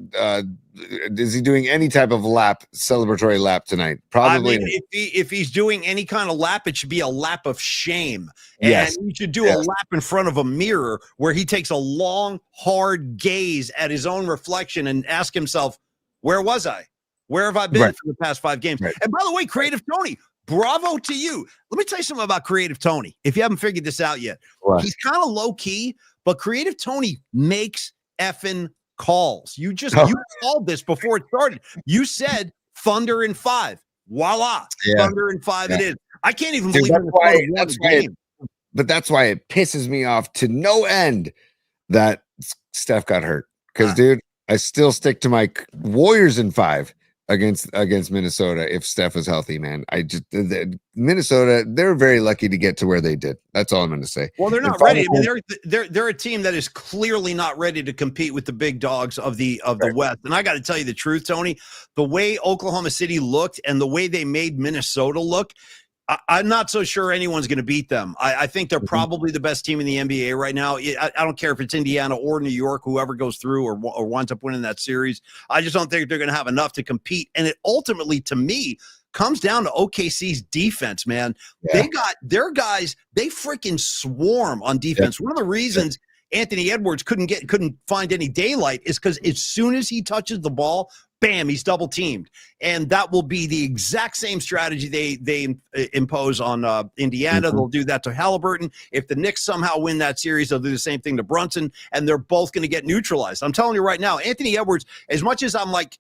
is he doing any type of celebratory lap tonight? Probably. I mean, if he's doing any kind of lap, it should be a lap of shame. And yes. he should do a lap in front of a mirror where he takes a long, hard gaze at his own reflection and ask himself, where was I? Where have I been for the past 5 games? Right. And by the way, Creative Tony, bravo to you. Let me tell you something about Creative Tony. If you haven't figured this out yet, he's kind of low key, but Creative Tony makes effing calls. You called this before it started. You said Thunder in 5. Voila. Thunder in 5 it is. I can't even believe but that's why it pisses me off to no end that Steph got hurt. Because dude, I still stick to my Warriors in 5 against Minnesota if Steph was healthy, man. Minnesota, they're very lucky to get to where they did. That's all I'm going to say. Well, they're not ready. I mean, they're a team that is clearly not ready to compete with the big dogs of the West. And I got to tell you the truth, Tony, the way Oklahoma City looked and the way they made Minnesota look, I'm not so sure anyone's going to beat them. I think they're probably the best team in the NBA right now. I don't care if it's Indiana or New York, whoever goes through or winds up winning that series. I just don't think they're going to have enough to compete. And it ultimately, to me, comes down to OKC's defense, man. They got their guys. They freaking swarm on defense. One of the reasons Anthony Edwards couldn't find any daylight is because as soon as he touches the ball, bam, he's double teamed. And that will be the exact same strategy they impose on Indiana. They'll do that to Halliburton. If the Knicks somehow win that series, they'll do the same thing to Brunson, and they're both going to get neutralized. I'm telling you right now, Anthony Edwards, as much as I'm like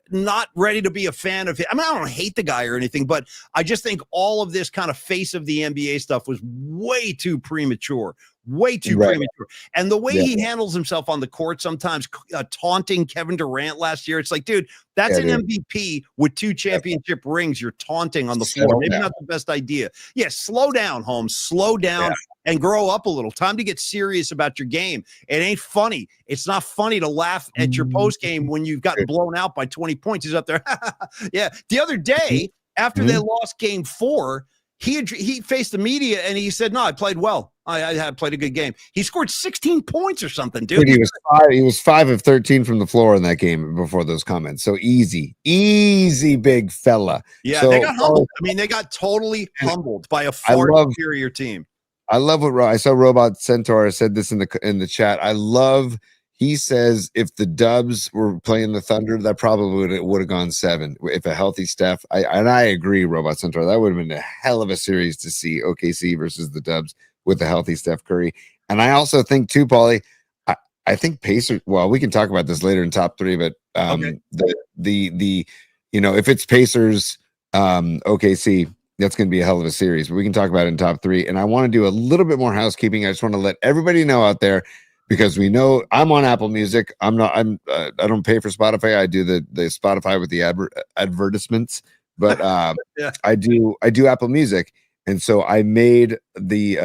not ready to be a fan of him, I mean, I don't hate the guy or anything, but I just think all of this kind of face of the NBA stuff was way too premature. Way too premature. And the way he handles himself on the court, sometimes taunting Kevin Durant last year, it's like, dude, that's an MVP with 2 championship rings. You're taunting on the floor. Maybe not the best idea. Yeah, slow down, Holmes. Slow down and grow up a little. Time to get serious about your game. It ain't funny. It's not funny to laugh at your post game when you've gotten blown out by 20 points. He's up there. The other day, after they lost game 4, he faced the media and he said, no, I played well. I played a good game. He scored 16 points or something, dude. He was 5 of 13 from the floor in that game before those comments. So easy, big fella. Yeah, they got humbled. I mean, they got totally humbled by a far superior team. I love what I saw. Robot Centaur said this in the chat. He says if the Dubs were playing the Thunder, that probably would have gone 7 if a healthy Steph. I agree, Robot Centaur. That would have been a hell of a series to see OKC versus the Dubs with a healthy Steph Curry. And I also think too, Paulie, I think Pacers. Well, we can talk about this later in top 3, but the if it's Pacers, OKC, that's going to be a hell of a series. But we can talk about it in top 3. And I want to do a little bit more housekeeping. I just want to let everybody know out there, because we know I'm on Apple Music. I don't pay for Spotify. I do the Spotify with the advertisements, but I do Apple Music. And so I made the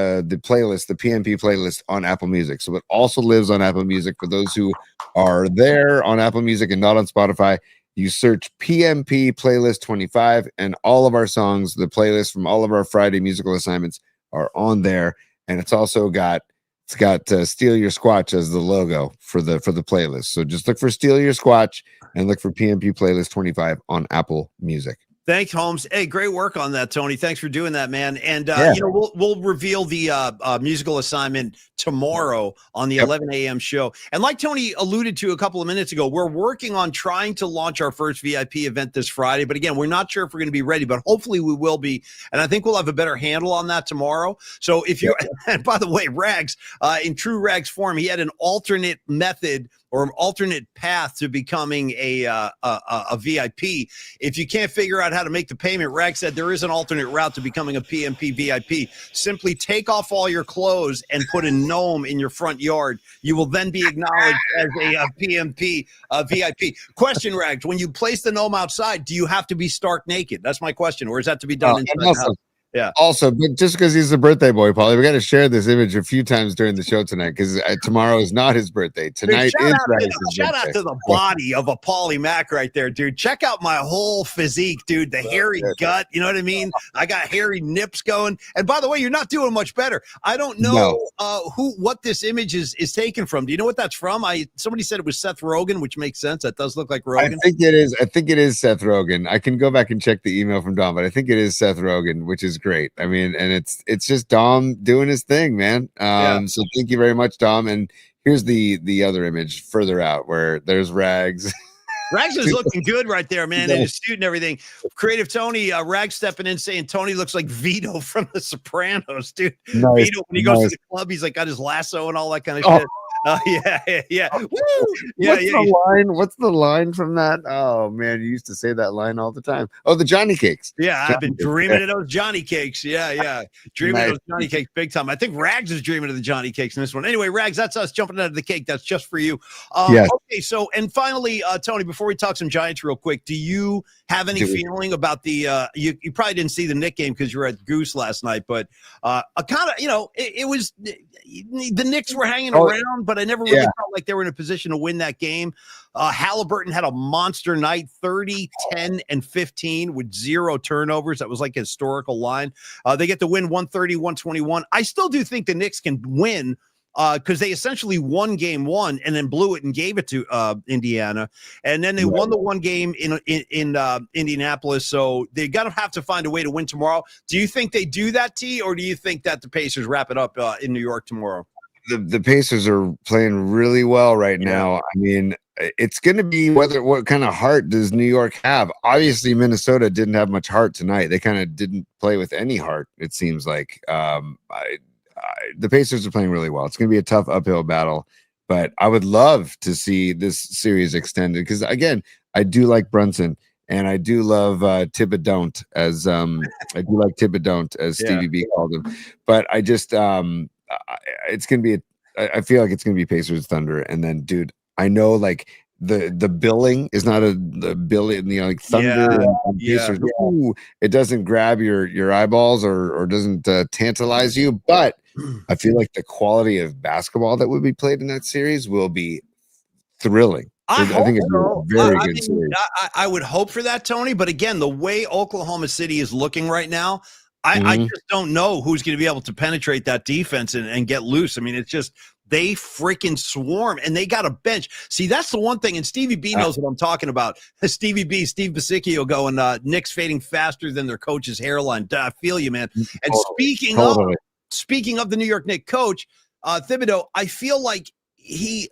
playlist, the PMP playlist on Apple Music. So it also lives on Apple Music for those who are there on Apple Music and not on Spotify. You search PMP playlist 25 and all of our songs, the playlist from all of our Friday musical assignments are on there. And it's also got Steal Your Squatch as the logo for the playlist. So just look for Steal Your Squatch and look for PMP playlist 25 on Apple Music. Thanks, Holmes. Hey, great work on that, Tony. Thanks for doing that, man. And we'll reveal the musical assignment tomorrow on the 11 a.m. show. And like Tony alluded to a couple of minutes ago, we're working on trying to launch our first VIP event this Friday. But again, we're not sure if we're going to be ready, but hopefully we will be. And I think we'll have a better handle on that tomorrow. So if you, and by the way, Rags, in true Rags form, he had an alternate method or an alternate path to becoming a VIP. If you can't figure out how to make the payment, Rag said there is an alternate route to becoming a PMP VIP. Simply take off all your clothes and put a gnome in your front yard. You will then be acknowledged as a PMP VIP. Question, Rag, when you place the gnome outside, do you have to be stark naked? That's my question. Or is that to be done inside the house? Yeah. Also, but just because he's the birthday boy, Paulie, we got to share this image a few times during the show tonight because tomorrow is not his birthday. Tonight is shout out to the body of a Paulie Mac right there, dude. Check out my whole physique, dude. The hairy gut, you know what I mean? I got hairy nips going. And by the way, you're not doing much better. I don't know what this image is taken from. Do you know what that's from? Somebody said it was Seth Rogen, which makes sense. That does look like Rogen. I think it is Seth Rogen. I can go back and check the email from Dom, but I think it is Seth Rogen, which is great. I mean, and it's just Dom doing his thing, man. So thank you very much, Dom. And here's the other image further out where there's Rags. Rags is looking good right there, man, in his suit and everything. Creative Tony, Rags stepping in saying Tony looks like Vito from The Sopranos, dude. Nice, Vito, when he goes to the club, he's like got his lasso and all that kind of shit. Yeah. Woo! What's the line from that? Oh man, you used to say that line all the time. Oh, the Johnny Cakes. Yeah, I've been dreaming of those Johnny Cakes. Yeah. Dreaming of those Johnny Cakes big time. I think Rags is dreaming of the Johnny Cakes in this one. Anyway, Rags, that's us jumping out of the cake. That's just for you. Yes. Okay, so and finally, Tony, before we talk some Giants real quick, do you have any feeling about the you probably didn't see the Knick game because you were at Goose last night, but a kind of, it was the Knicks were hanging around, but I never really felt like they were in a position to win that game. Halliburton had a monster night, 30, 10, and 15 with 0 turnovers. That was like a historical line. They get to win 130-121. I still do think the Knicks can win because they essentially won game 1 and then blew it and gave it to Indiana. And then they won the one game in Indianapolis. So they got to have to find a way to win tomorrow. Do you think they do that, T, or do you think that the Pacers wrap it up in New York tomorrow? The Pacers are playing really well right now. I mean, it's going to be what kind of heart does New York have? Obviously, Minnesota didn't have much heart tonight. They kind of didn't play with any heart, it seems like. The Pacers are playing really well. It's going to be a tough uphill battle, but I would love to see this series extended because, again, I do like Brunson and I do love Thibodeau as Stevie B called him. But I just it's going to be I feel like it's going to be Pacers Thunder, and then, dude, I know like the billing is not the billing, like Thunder and Pacers. Ooh, it doesn't grab your eyeballs or doesn't tantalize you, but I feel like the quality of basketball that would be played in that series will be thrilling. I think it's a very good series. I would hope for that, Tony. But again, the way Oklahoma City is looking right now, I just don't know who's going to be able to penetrate that defense and get loose. I mean, it's just they freaking swarm, and they got a bench. See, that's the one thing, and Stevie B knows what I'm talking about. Steve Basicchio going, Knicks fading faster than their coach's hairline. I feel you, man. And speaking of the New York Knicks coach, Thibodeau, I feel like he's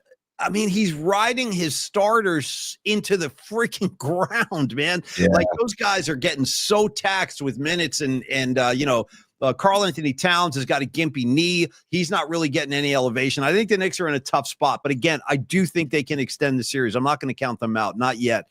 riding his starters into the freaking ground, man. Yeah. Like those guys are getting so taxed with minutes and Karl Anthony Towns has got a gimpy knee. He's not really getting any elevation. I think the Knicks are in a tough spot, but again, I do think they can extend the series. I'm not going to count them out, not yet.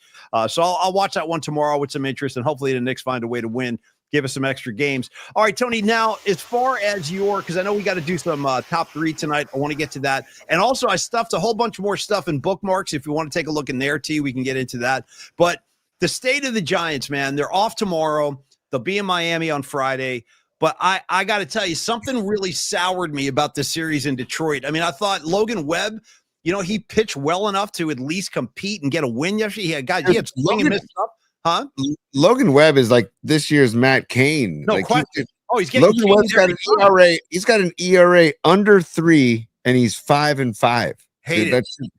So I'll watch that one tomorrow with some interest, and hopefully the Knicks find a way to win. Give us some extra games. All right, Tony, now as far as because I know we got to do some top 3 tonight. I want to get to that. And also I stuffed a whole bunch more stuff in bookmarks. If you want to take a look in there, T, we can get into that. But the state of the Giants, man, they're off tomorrow. They'll be in Miami on Friday. But I got to tell you, something really soured me about this series in Detroit. I mean, I thought Logan Webb, he pitched well enough to at least compete and get a win yesterday. He had swing and miss up. Huh? Logan Webb is like this year's Matt Cain. No question. He's getting Logan Webb's got an ERA. He's got an ERA under 3, and he's 5-5.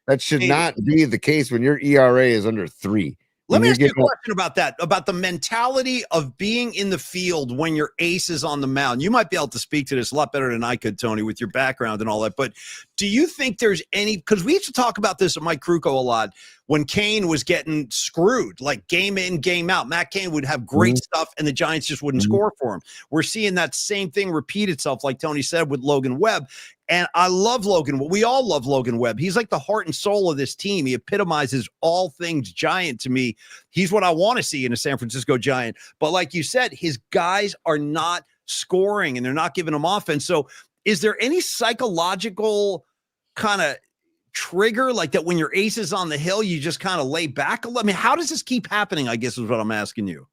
That should not be the case when your ERA is under 3. Let me ask you a question about that, about the mentality of being in the field when your ace is on the mound. You might be able to speak to this a lot better than I could, Tony, with your background and all that. But Do you think there's any, because we used to talk about this at Mike Krukow a lot when Kane was getting screwed, like game in, game out. Matt Kane would have great stuff and the Giants just wouldn't score for him. We're seeing that same thing repeat itself, like Tony said, with Logan Webb. And I love Logan. We all love Logan Webb. He's like the heart and soul of this team. He epitomizes all things Giant to me. He's what I want to see in a San Francisco Giant. But like you said, his guys are not scoring and they're not giving him offense. So is there any psychological kind of trigger like that when your ace is on the hill, you just kind of lay back a little? I mean, how does this keep happening, I guess is what I'm asking you.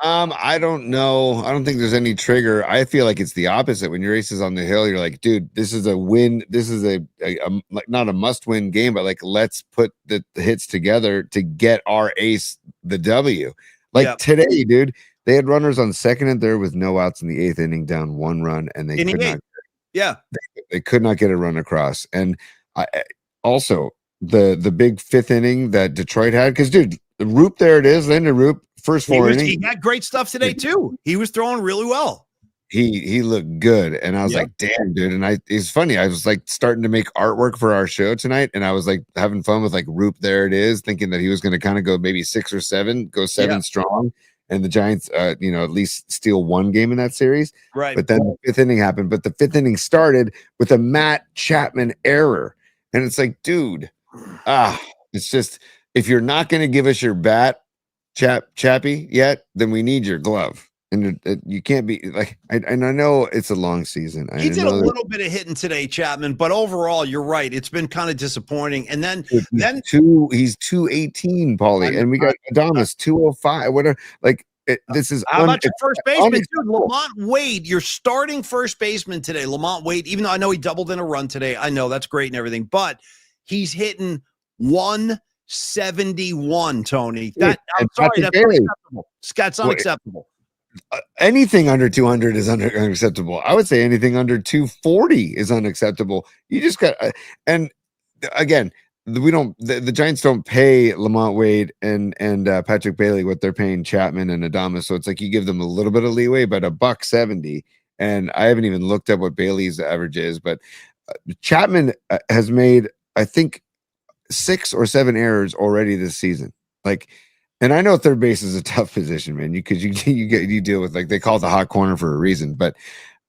I don't know. I don't think there's any trigger. I feel like it's the opposite. When your ace is on the hill, you're like, dude, this is a win. This is a like not a must-win game, but like let's put the hits together to get our ace the W. Like today, dude, they had runners on second and third with no outs in the 8th inning, down 1 run, and they could not. Yeah, they could not get a run across. And also the big 5th inning that Detroit had, because dude, the Roop, there it is, Linda Roop, first 4 innings. He had great stuff today too. He was throwing really well. He looked good, and I was like, damn, dude. And it's funny, I was like starting to make artwork for our show tonight, and I was like having fun with like Roop, there it is, thinking that he was going to kind of go maybe 6 or 7, go 7 strong, and the Giants at least steal 1 game in that series. Right. But then the 5th inning happened, but the 5th inning started with a Matt Chapman error, and it's like, dude, it's just, if you're not going to give us your bat, Chappie, yet, then we need your glove. And you can't be like, and I know it's a long season. He did a little bit of hitting today, Chapman, but overall, you're right. It's been kind of disappointing. And then he's 218, Paulie, and we got Adames 205. Whatever. Like this is. How about your first baseman, dude? Lamont Wade, your starting first baseman today. Lamont Wade, even though I know he doubled in a run today, I know that's great and everything, but he's hitting 171, Tony. I'm sorry, that's unacceptable. That's unacceptable. Anything under 200 is unacceptable. I would say anything under 240 is unacceptable. You just got, and again, the Giants don't pay Lamont Wade and Patrick Bailey what they're paying Chapman and Adames. So it's like you give them a little bit of leeway, but $170. And I haven't even looked up what Bailey's average is, but Chapman has made, I think, 6 or 7 errors already this season. Like, and I know third base is a tough position, man. You deal with, like, they call it the hot corner for a reason. But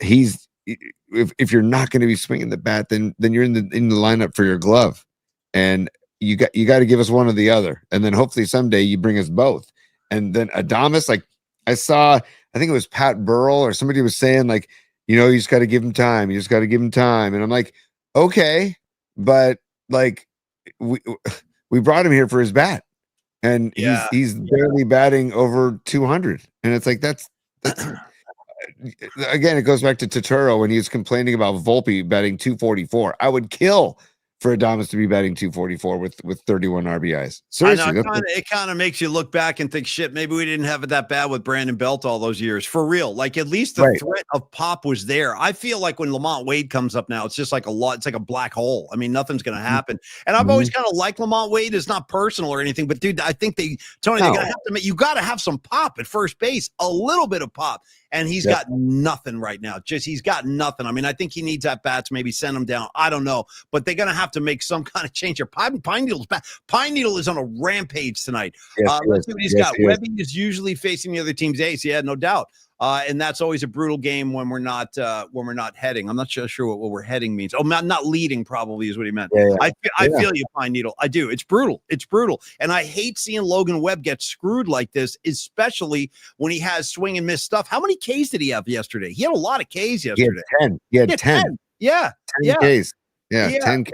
if you're not going to be swinging the bat, then you're in the lineup for your glove, and you got to give us one or the other, and then hopefully someday you bring us both. And then Adames, like I think it was Pat Burrell or somebody was saying, like, you just got to give him time. You just got to give him time. And I'm like, okay, but like we brought him here for his bat. And he's barely batting over 200. And it's like, that's again, it goes back to Turturro when he was complaining about Volpe batting 244. I would kill for Adames to be batting 244 with 31 RBIs. Seriously, I know, it kind of makes you look back and think, shit, maybe we didn't have it that bad with Brandon Belt all those years. For real. Like, at least the threat of pop was there. I feel like when Lamont Wade comes up now, it's just like it's like a black hole. I mean, nothing's going to happen. And I've always kind of liked Lamont Wade. It's not personal or anything, but dude, I think you got to have some pop at first base, a little bit of pop. And he's got nothing right now. He's got nothing. I mean, I think he needs at bats, maybe send him down. I don't know, but they're going to have to make some kind of change. Pine Needle's back. Pine Needle is on a rampage tonight. Let's see what he's got. Webby is usually facing the other team's ace. Yeah, no doubt. And that's always a brutal game when we're not heading. I'm not sure what we're heading means. Oh, not leading probably is what he meant. I feel you, Pine Needle. I do. It's brutal. And I hate seeing Logan Webb get screwed like this, especially when he has swing and miss stuff. How many Ks did he have yesterday? He had a lot of Ks yesterday. He had 10. Yeah. 10 Ks. Yeah, 10 Ks.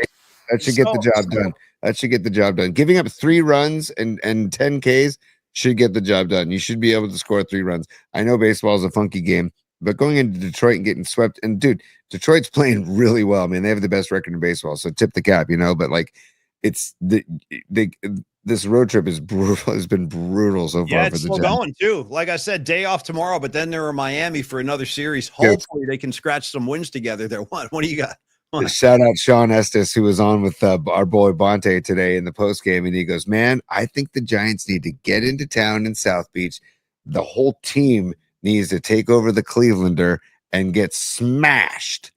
That should get the job done. That should get the job done. Giving up 3 runs and 10 Ks should get the job done. You should be able to score 3 runs. I know baseball is a funky game, but going into Detroit and getting swept, and dude, Detroit's playing really well. Man, they have the best record in baseball, so tip the cap, but like, it's this road trip is brutal. Has been brutal so far for the Giants. Going too. Like I said, day off tomorrow, but then they're in Miami for another series. Hopefully they can scratch some wins together there. What do you got? Shout out Sean Estes, who was on with our boy Bonte today in the post game, and he goes, "Man, I think the Giants need to get into town in South Beach. The whole team needs to take over the Clevelander and get smashed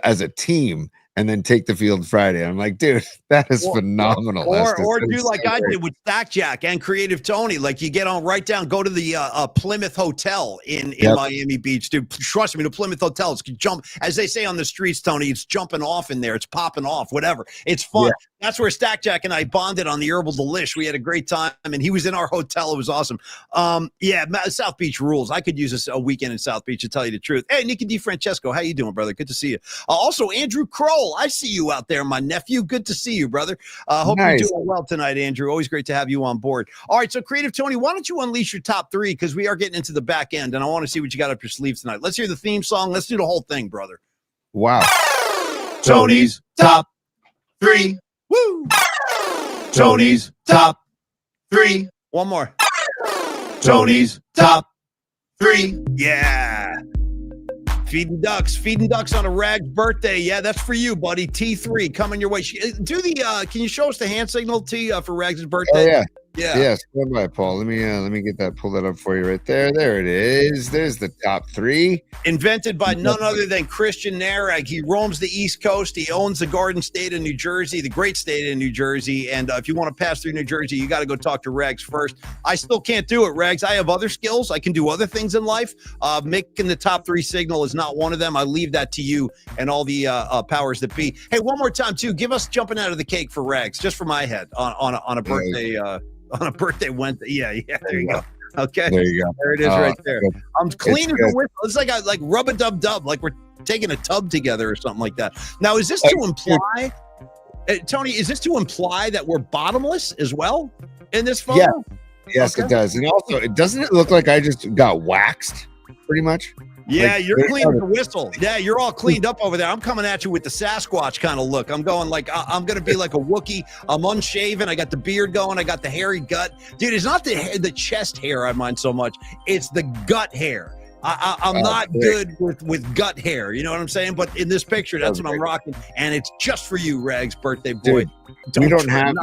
as a team, and then take the field Friday. I'm like, dude, that is phenomenal. Or do like I did with Stack Jack and Creative Tony. Like you get on right down, go to the Plymouth Hotel in Miami Beach, dude. Trust me, the Plymouth Hotels can jump, as they say on the streets, Tony. It's jumping off in there. It's popping off. Whatever. It's fun. Yeah. That's where Stack Jack and I bonded on the Herbal Delish. We had a great time, and he was in our hotel. It was awesome. South Beach rules. I could use a weekend in South Beach to tell you the truth. Hey, Nicky DiFrancesco, how you doing, brother? Good to see you. Also, Andrew Kroll, I see you out there, my nephew. Good to see you, brother. Hope you're doing well tonight, Andrew. Always great to have you on board. All right, so Creative Tony, why don't you unleash your top three, because we are getting into the back end, and I want to see what you got up your sleeves tonight. Let's hear the theme song. Let's do the whole thing, brother. Wow. Tony's top three. Woo! Tony's top three. One more. Tony's top three. Yeah. Feeding ducks on a Rag's birthday. Yeah, that's for you, buddy. T3 coming your way. Do the can you show us the hand signal T for Rag's birthday? Oh, yeah. Yeah. Stand by, Paul. Let me get that, pull that up for you right there. There it is. There's the top three. Invented by none other than Christian Narag. He roams the East Coast. He owns the Garden State of New Jersey, the great state of New Jersey. And if you want to pass through New Jersey, you got to go talk to Rags first. I still can't do it, Rags. I have other skills. I can do other things in life. Making the top three signal is not one of them. I leave that to you and all the powers that be. Hey, one more time, too. Give us jumping out of the cake for Rags, just for my head on a birthday. On a birthday Wednesday. Yeah, there you go. Okay. There you go. There it is right there. I'm cleaning the whistle. It's like rub-a-dub-dub, like we're taking a tub together or something like that. Now, is this to imply, Tony, is this to imply that we're bottomless as well in this photo? Yeah. Yes, it does. And also, doesn't it look like I just got waxed pretty much? Yeah, like, you're cleaning the whistle. Yeah, you're all cleaned up over there. I'm coming at you with the Sasquatch kind of look. I'm going like, I'm going to be like a Wookiee. I'm unshaven. I got the beard going. I got the hairy gut. Dude, it's not the chest hair I mind so much. It's the gut hair. I'm not good with gut hair. You know what I'm saying? But in this picture, that's what I'm rocking. And it's just for you, Rags, birthday boy. Dude, we don't have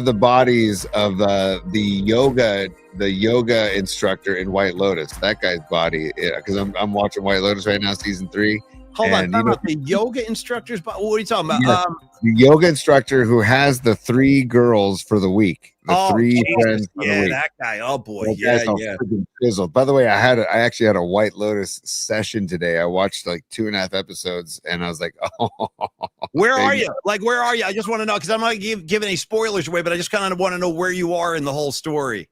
the bodies of the yoga instructor in White Lotus. That guy's body, because I'm watching White Lotus right now, season 3. Hold on, the yoga instructor's body. What are you talking about? Yeah, the yoga instructor who has the 3 girls for the week. The 3 friends for the week. That guy. Oh boy, Chiseled. By the way, I actually had a White Lotus session today. I watched like 2.5 episodes, and I was like, oh. Where are you? Like, where are you? I just want to know, because I'm not giving any spoilers away, but I just kind of want to know where you are in the whole story.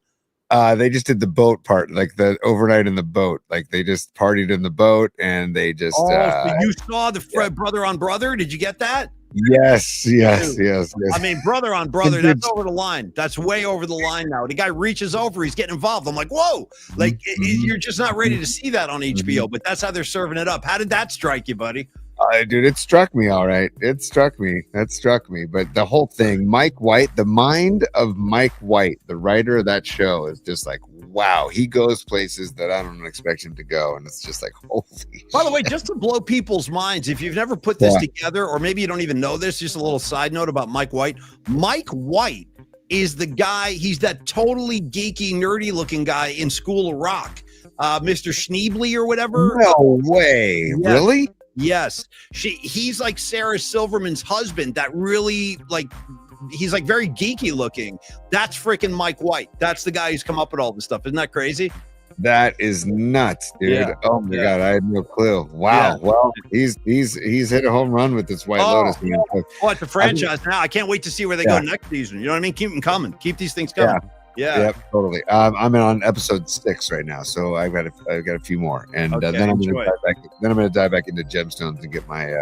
They just did the boat part, like the overnight in the boat. Like they just partied in the boat, and they just. So you saw the brother on brother? Did you get that? Yes. I mean, brother on brother, that's over the line. That's way over the line now. The guy reaches over, he's getting involved. I'm like, whoa, like you're just not ready to see that on HBO, but that's how they're serving it up. How did that strike you, buddy? Dude, it struck me all right. That struck me. But the whole thing, Mike White, the mind of Mike White, the writer of that show, is just like, wow. He goes places that I don't expect him to go. And it's just like, holy By the way, just to blow people's minds, if you've never put this together, or maybe you don't even know this, just a little side note about Mike White. Mike White is the guy, he's that totally geeky, nerdy looking guy in School of Rock. Mr. Schneebly or whatever. No way. Yeah. Really? Yes. He's like Sarah Silverman's husband, that really, like, he's like very geeky looking. That's freaking Mike White. That's the guy who's come up with all this stuff. Isn't that crazy? That is nuts, dude. Yeah. Oh my God, I had no clue. Wow. Yeah. Well, he's hit a home run with this White Lotus. Man. Oh, it's a franchise now. I can't wait to see where they go next season. You know what I mean? Keep them coming. Keep these things coming. Yeah. Yep, totally. I'm on episode 6 right now, so I've got a few more, and then I'm gonna dive back into Gemstones and get my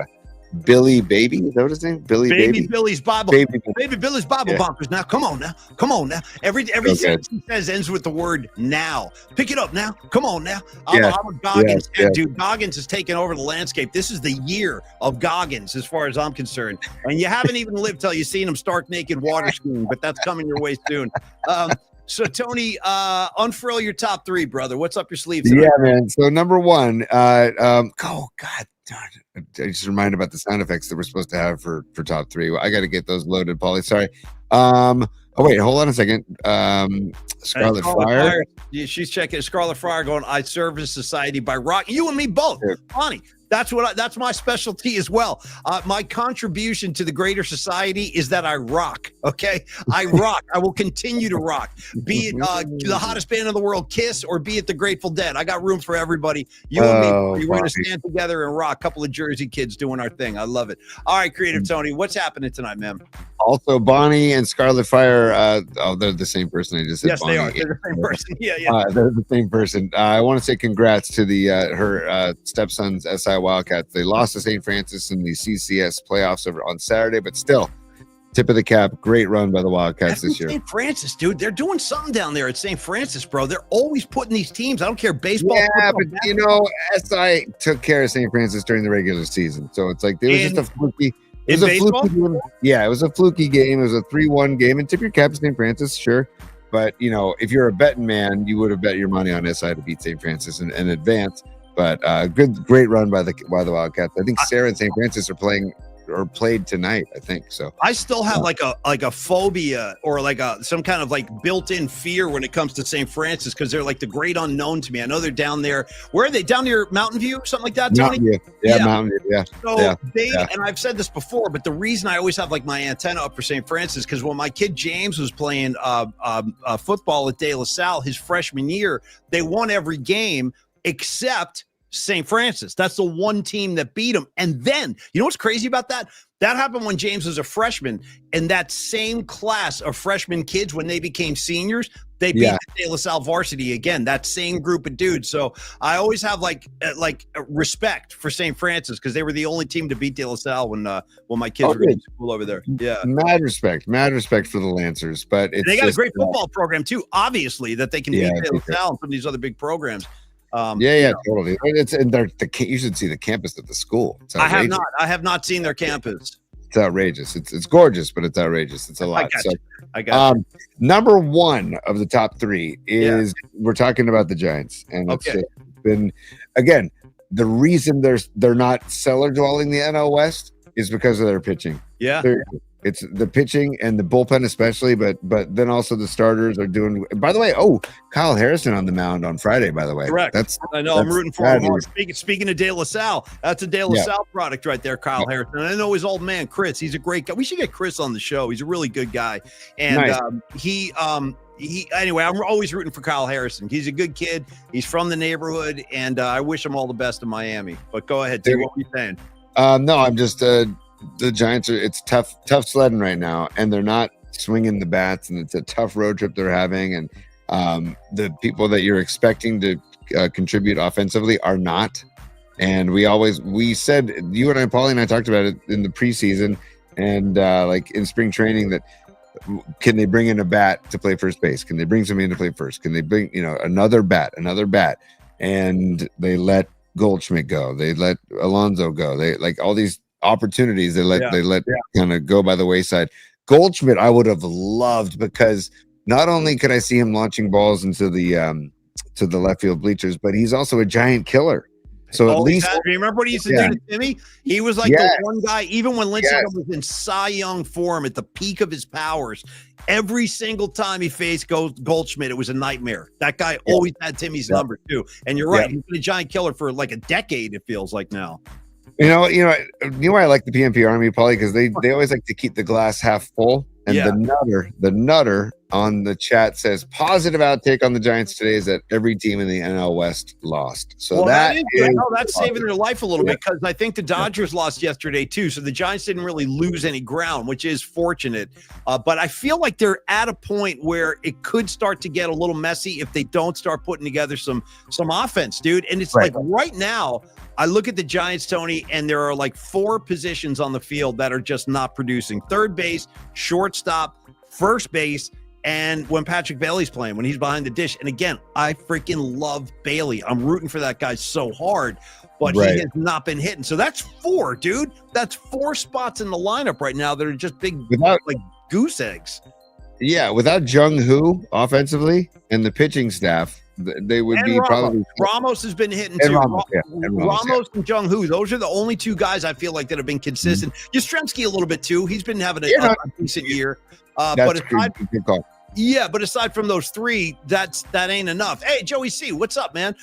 Billy Baby. Is that what his name? Baby Billy's Bible. Baby Billy's Bible bumpers. Now, come on now. Everything he says ends with the word now. Pick it up now. Come on now. I'm a Goggins dude. Goggins has taken over the landscape. This is the year of Goggins, as far as I'm concerned. And you haven't even lived till you've seen him stark naked water skiing, but that's coming your way soon. So Tony, unfurl your top 3, brother. What's up your sleeve tonight? Yeah, man. So number 1, oh God. I just reminded about the sound effects that we're supposed to have for top 3. I got to get those loaded, Paulie. Sorry. Oh wait, hold on a second. Scarlet Friar. She's checking Scarlet Friar going, I serve a society by rock. You and me both. Bonnie, That's my specialty as well. My contribution to the greater society is that I rock. Okay, I rock. I will continue to rock. Be it the hottest band in the world, Kiss, or be it the Grateful Dead. I got room for everybody. You and me, we're going to stand together and rock. A couple of Jersey kids doing our thing. I love it. All right, Creative Tony, what's happening tonight, man? Also, Bonnie and Scarlet Fire. They're the same person. I just said. Yes, Bonnie. they are. They're the same person. Yeah. They're the same person. I want to say congrats to her stepsons, SI Wildcats. They lost to St. Francis in the CCS playoffs on Saturday, but still, tip of the cap. Great run by the Wildcats this year. St. Francis, dude, they're doing something down there at St. Francis, bro. They're always putting these teams. I don't care, baseball. Yeah, football, but basketball. SI took care of St. Francis during the regular season, so it's like it was just a fluky. It was a fluky game. Yeah, it was a fluky game. It was a 3-1 game, and tip your cap to St. Francis, sure. But if you're a betting man, you would have bet your money on SI to beat St. Francis and advance. But great run by the Wildcats. I think Sarah and St. Francis are played tonight, I think so. I still have like a phobia or like some kind of like built-in fear when it comes to St. Francis, because they're like the great unknown to me. I know they're down there. Where are they? Down near Mountain View, something like that, Tony? Mountain View, yeah. So and I've said this before, but the reason I always have like my antenna up for St. Francis, because when my kid James was playing football at De La Salle his freshman year, they won every game except St. Francis. That's the one team that beat them. And then, you know what's crazy about that? That happened when James was a freshman. And that same class of freshman kids, when they became seniors, they beat the De La Salle varsity again. That same group of dudes. So I always have like respect for St. Francis, because they were the only team to beat De La Salle when my kids were in school over there. Yeah, mad respect for the Lancers. But they got a great football program too. Obviously, that they can beat De La Salle and some of these other big programs. Totally. You should see the campus at the school. I have not seen their campus. It's outrageous. It's gorgeous, but it's outrageous. It's a lot. I got you. Number one of the top three is we're talking about the Giants, and it's just been, again, the reason they're not cellar dwelling the NL West is because of their pitching. Yeah. It's the pitching and the bullpen especially, but then also the starters are doing. By the way, Kyle Harrison on the mound on Friday. By the way, correct. I'm rooting for him. Speaking of De La Salle, that's a De La Salle product right there, Kyle Harrison. And I know his old man Chris. He's a great guy. We should get Chris on the show. He's a really good guy, and anyway, I'm always rooting for Kyle Harrison. He's a good kid. He's from the neighborhood, and I wish him all the best in Miami. But go ahead, Tim. What are you saying? No, I'm just. The Giants it's tough sledding right now, and they're not swinging the bats, and it's a tough road trip they're having, and the people that you're expecting to contribute offensively are not. And we said, you and I, Paulie and I talked about it in the preseason and like in spring training, that can they bring in a bat to play first base? Can they bring somebody in to play first? Can they bring another bat? And they let Goldschmidt go. They let Alonso go. They like all these opportunities they let kind of go by the wayside. Goldschmidt I would have loved, because not only could I see him launching balls into the left field bleachers, but he's also a giant killer. So at least do you remember what he used to do to Timmy? He was like the one guy, even when Lincecum was in Cy Young form at the peak of his powers, every single time he faced Goldschmidt, it was a nightmare. That guy always had Timmy's number too. And you're right, he's been a giant killer for like a decade, it feels like now. You know why I like the PMP Army, Paulie, because they always like to keep the glass half full. And the nutter on the chat says positive outtake on the Giants today is that every team in the NL West lost. So that's saving their life a little bit, because I think the Dodgers lost yesterday too. So the Giants didn't really lose any ground, which is fortunate. But I feel like they're at a point where it could start to get a little messy if they don't start putting together some offense, dude. And it's like right now, I look at the Giants, Tony, and there are like 4 positions on the field that are just not producing. Third base, shortstop, first base, and when Patrick Bailey's playing, when he's behind the dish. And again, I freaking love Bailey. I'm rooting for that guy so hard, but he has not been hitting. So that's 4, dude. That's 4 spots in the lineup right now that are just big, like goose eggs. Yeah, without Jung Hoo offensively and the pitching staff, they would be probably. Ramos has been hitting too. Ramos and Jung Hoo, those are the only 2 guys I feel like that have been consistent. Yastrzemski a little bit too. He's been having a decent year. But Yeah, but aside from those three, that ain't enough. Hey, Joey C, what's up, man?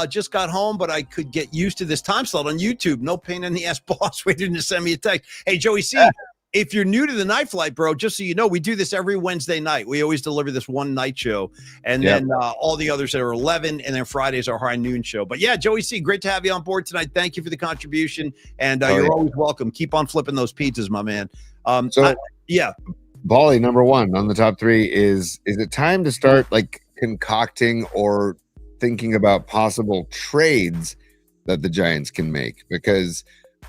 Just got home, but I could get used to this time slot on YouTube. No pain in the ass, boss. Waiting to send me a text. Hey, Joey C, if you're new to the Night Flight, bro, just so you know, we do this every Wednesday night. We always deliver this one night show, and then all the others are 11, and then Fridays are high noon show. But yeah, Joey C, great to have you on board tonight. Thank you for the contribution, and you're always welcome. Keep on flipping those pizzas, my man. Bally, number one on the top three is it time to start like concocting or thinking about possible trades that the Giants can make? Because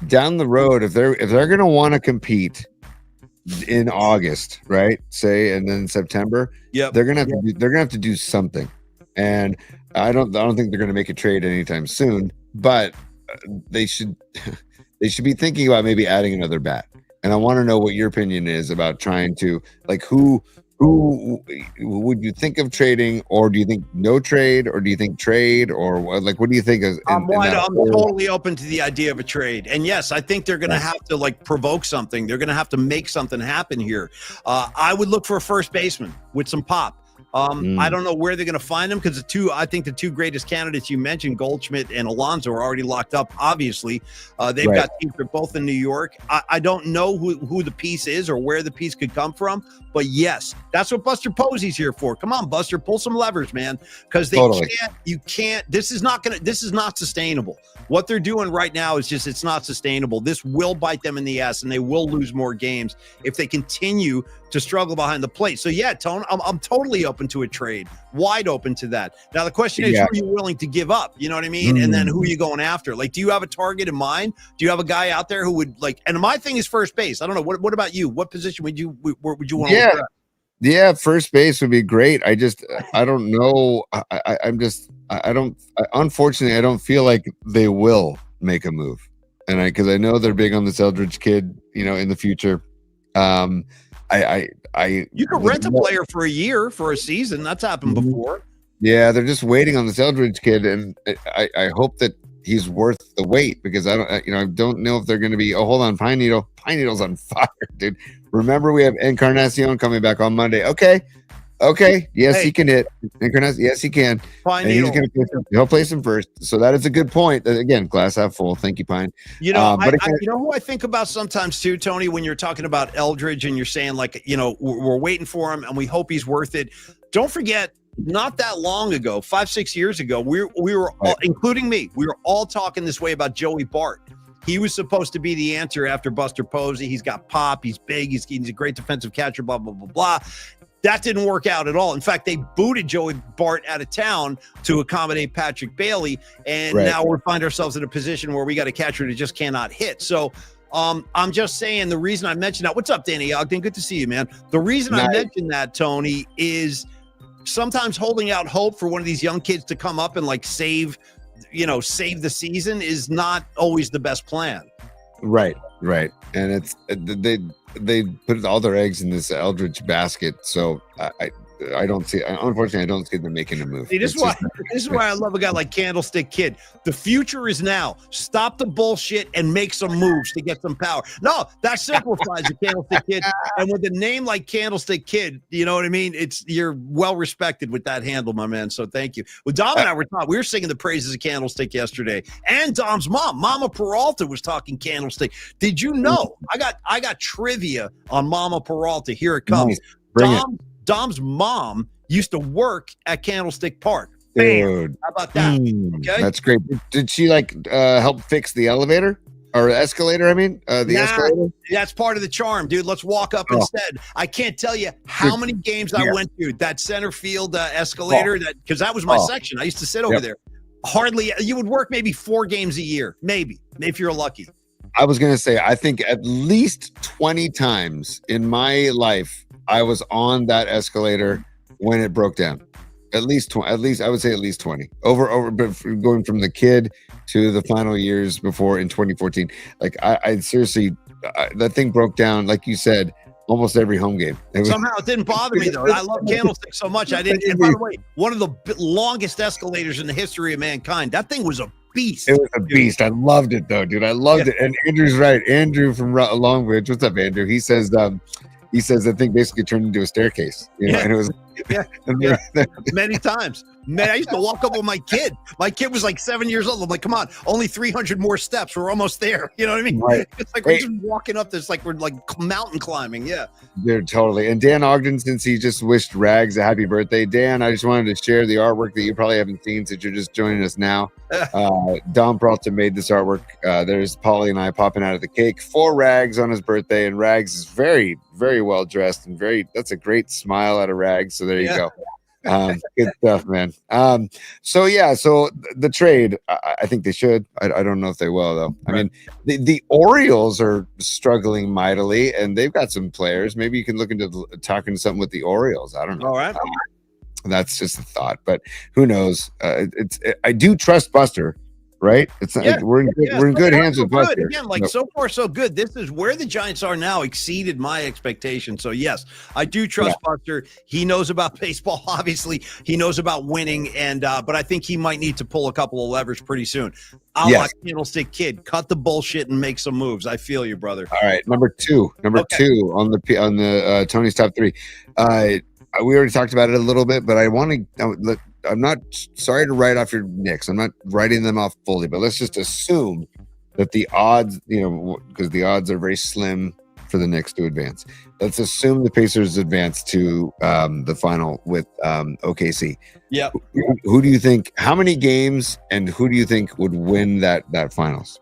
down the road, if they're going to want to compete in August, right? Say, and then September, they're gonna have to do something. And I don't think they're going to make a trade anytime soon, but they should be thinking about maybe adding another bat. And I want to know what your opinion is about trying to, like, who would you think of trading, or do you think no trade, or do you think trade, or like, what do you think? I'm totally open to the idea of a trade. And yes, I think they're going to have to like provoke something. They're going to have to make something happen here. I would look for a first baseman with some pop. I don't know where they're going to find them, because I think the two greatest candidates you mentioned, Goldschmidt and Alonso, are already locked up. Obviously, they've got teams. They're both in New York. I don't know who the piece is or where the piece could come from, but yes, that's what Buster Posey's here for. Come on, Buster, pull some levers, man, because you can't. This is not sustainable. What they're doing right now is just, it's not sustainable. This will bite them in the ass, and they will lose more games if they continue to struggle behind the plate. So yeah, Tone, I'm totally open to a trade, wide open to that. Now the question is, who are you willing to give up? You know what I mean? And then who are you going after? Like, do you have a target in mind? Do you have a guy out there who would like? And my thing is first base. I don't know. What about you? What position would you want to look at? Yeah, first base would be great. I don't know. Unfortunately, I don't feel like they will make a move. And because I know they're big on this Eldridge kid, in the future. You could rent a player for a year, for a season. That's happened before. Yeah, they're just waiting on this Eldridge kid, and I hope that he's worth the wait, because I don't know if they're going to be. Oh, hold on, Pine Needle's on fire, dude. Remember, we have Encarnacion coming back on Monday. Okay, yes, he can hit. Encarnacion, yes, he can. Pine Needle. He'll place him first. So that is a good point. Again, glass half full. Thank you, Pine. You know who I think about sometimes too, Tony, when you're talking about Eldridge and you're saying like, we're waiting for him and we hope he's worth it. Don't forget, not that long ago, 5-6 years ago, we were all, including me, we were all talking this way about Joey Bart. He was supposed to be the answer after Buster Posey. He's got pop. He's big. He's a great defensive catcher, blah, blah, blah, blah. That didn't work out at all. In fact, they booted Joey Bart out of town to accommodate Patrick Bailey. And now we find ourselves in a position where we got a catcher that just cannot hit. So I'm just saying, the reason I mentioned that. What's up, Danny Ogden? Good to see you, man. The reason I mentioned that, Tony, is sometimes holding out hope for one of these young kids to come up and like save the season is not always the best plan. Right. And it's they put all their eggs in this Eldridge basket. So I don't see. Unfortunately, I don't see them making a move. See, this is why I love a guy like Candlestick Kid. The future is now. Stop the bullshit and make some moves to get some power. No, that simplifies the Candlestick Kid. And with a name like Candlestick Kid, you know what I mean? You're well respected with that handle, my man. So thank you. Well, Dom and I we were singing the praises of Candlestick yesterday, and Dom's mom, Mama Peralta, was talking Candlestick. Did you know? I got trivia on Mama Peralta. Here it comes. Dom's mom used to work at Candlestick Park. Dude. How about that? Okay. That's great. Did she help fix the elevator or escalator? I mean, escalator? That's part of the charm, dude. Let's walk up instead. I can't tell you how many games I went to that center field escalator, because that was my section. I used to sit over there. Hardly, you would work maybe 4 games a year, maybe if you're lucky. I was going to say, I think at least 20 times in my life, I was on that escalator when it broke down. At least I would say at least 20 over going from the kid to the final years before in 2014. Like I seriously, that thing broke down, like you said, almost every home game. Somehow it didn't bother me though. I love Candlestick so much. I didn't. And by the way, one of the longest escalators in the history of mankind. That thing was a beast. It was a beast. I loved it though, dude. I loved it. And Andrew's right. Andrew from Longbridge. What's up, Andrew? He says the thing basically turned into a staircase. And it Yeah. Many times. Man, I used to walk up with my kid. My kid was like 7 years old. I'm like, come on, only 300 more steps. We're almost there. You know what I mean? Right. It's like we're just walking up this, like we're like mountain climbing. Yeah. Dude, totally. And Dan Ogden, since he just wished Rags a happy birthday, Dan, I just wanted to share the artwork that you probably haven't seen since you're just joining us now. Don Peralta made this artwork. There's Polly and I popping out of the cake for Rags on his birthday, and Rags is very, very well dressed and that's a great smile out of Rags. So there you go. Good stuff, man. So the trade, I think they should. I don't know if they will though. I mean, the Orioles are struggling mightily, and they've got some players. Maybe you can look into talking to something with the Orioles. I don't know. All right. That's just a thought, but who knows? I do trust Buster. Right? It's we're in good hands with Buster. Again, so far so good. This is where the Giants are now. Exceeded my expectations. So yes, I do trust Buster. He knows about baseball. Obviously, he knows about winning, and but I think he might need to pull a couple of levers pretty soon. Candlestick Kid, cut the bullshit and make some moves. I feel you, brother. All right, number two on the Tony's top three. We already talked about it a little bit, but I want to. I'm not sorry to write off your Knicks. I'm not writing them off fully, but let's just assume that the odds, because the odds are very slim for the Knicks to advance. Let's assume the Pacers advance to the final with OKC. Yep. Who do you think? How many games and who do you think would win that finals?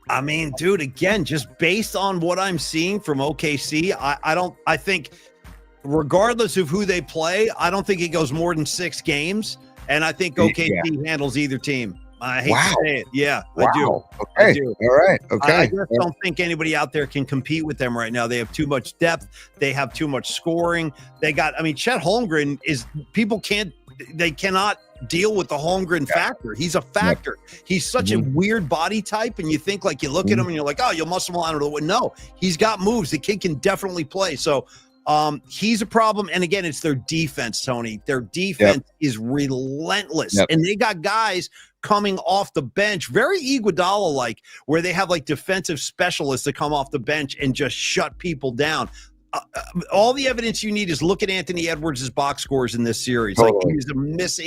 I mean, dude, again, just based on what I'm seeing from OKC, I think. Regardless of who they play, I don't think it goes more than 6 games, and I think OKC handles either team. I hate to say it. Yeah, I do. Okay. I do. All right. Okay. I just don't think anybody out there can compete with them right now. They have too much depth. They have too much scoring. Chet Holmgren they cannot deal with the Holmgren factor. He's a factor. He's such a weird body type, and you think you look at him and you're like, oh, you'll muscle him out. No, he's got moves. The kid can definitely play. So he's a problem. And again, it's their defense, Tony. Their defense is relentless. And they got guys coming off the bench, very Iguodala-like, where they have defensive specialists that come off the bench and just shut people down. All the evidence you need is look at Anthony Edwards' box scores in this series. Totally. He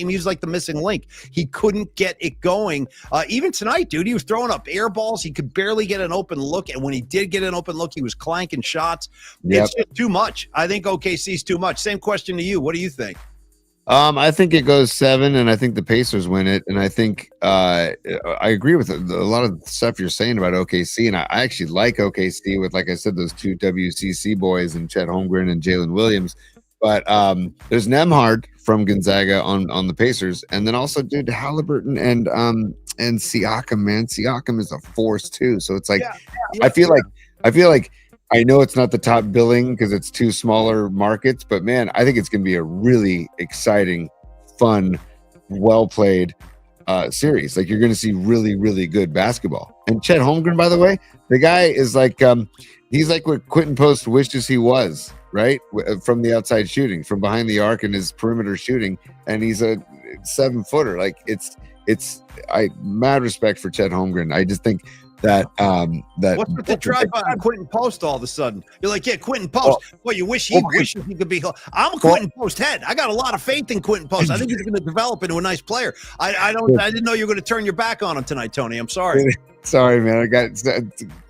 was like the missing link. He couldn't get it going. Even tonight, dude, he was throwing up air balls. He could barely get an open look. And when he did get an open look, he was clanking shots. It's just too much. I think OKC's too much. Same question to you. What do you think? I think it goes 7, and I think the Pacers win it. And I think I agree with a lot of the stuff you're saying about OKC. And I actually like OKC with, like I said, those 2 WCC boys and Chet Holmgren and Jalen Williams. But there's Nembhard from Gonzaga on the Pacers, and then also dude Halliburton and Siakam. Man, Siakam is a force too. So it's I feel like. I know it's not the top billing because it's 2 smaller markets, but man, I think it's going to be a really exciting, fun, well-played series. You're going to see really, really good basketball. And Chet Holmgren, by the way, the guy is he's like what Quentin Post wishes he was, right? From the outside shooting, from behind the arc and his perimeter shooting. And he's a 7-footer. I mad respect for Chet Holmgren. I just think that what's with the drive on Quentin Post all of a sudden? You're like, Quentin Post. You wish he could be. I'm a Quentin Post head. I got a lot of faith in Quentin Post. I think he's going to develop into a nice player. I didn't know you were going to turn your back on him tonight, Tony. I'm sorry. Sorry, man.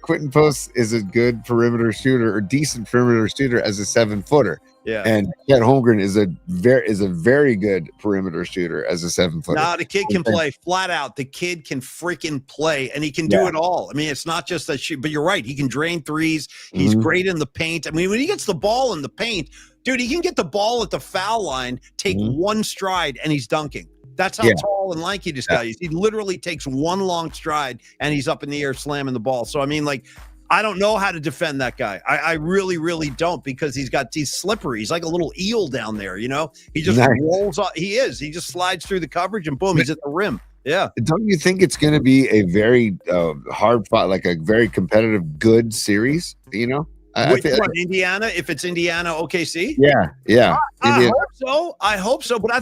Quentin Post is a good perimeter shooter or decent perimeter shooter as a 7-footer. Yeah, and Chet Holmgren is a very good perimeter shooter as a 7-footer. Nah, the kid can play flat out. The kid can freaking play, and he can do it all. I mean, it's not just that shoot, but you're right. He can drain threes. He's great in the paint. I mean, when he gets the ball in the paint, dude, he can get the ball at the foul line, take one stride, and he's dunking. That's how tall and lanky this guy is. He literally takes one long stride, and he's up in the air slamming the ball. So I mean, I don't know how to defend that guy. I really, really don't, because he's slippery. He's like a little eel down there, He just rolls off. He just slides through the coverage and boom, he's at the rim. Yeah. Don't you think it's going to be a very hard fight, like a very competitive, good series? Which one, Indiana? If it's Indiana, OKC? Yeah. I hope so. But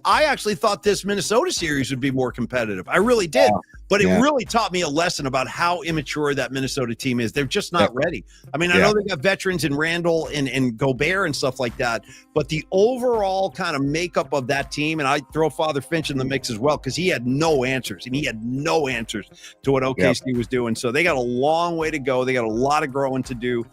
I actually thought this Minnesota series would be more competitive. I really did. But it really taught me a lesson about how immature that Minnesota team is. They're just not ready. I mean, I know they got veterans in Randall and Gobert and stuff like that, but the overall kind of makeup of that team, and I throw Father Finch in the mix as well, because he had no answers, and he had no answers to what OKC was doing. So they got a long way to go. They got a lot of growing to do.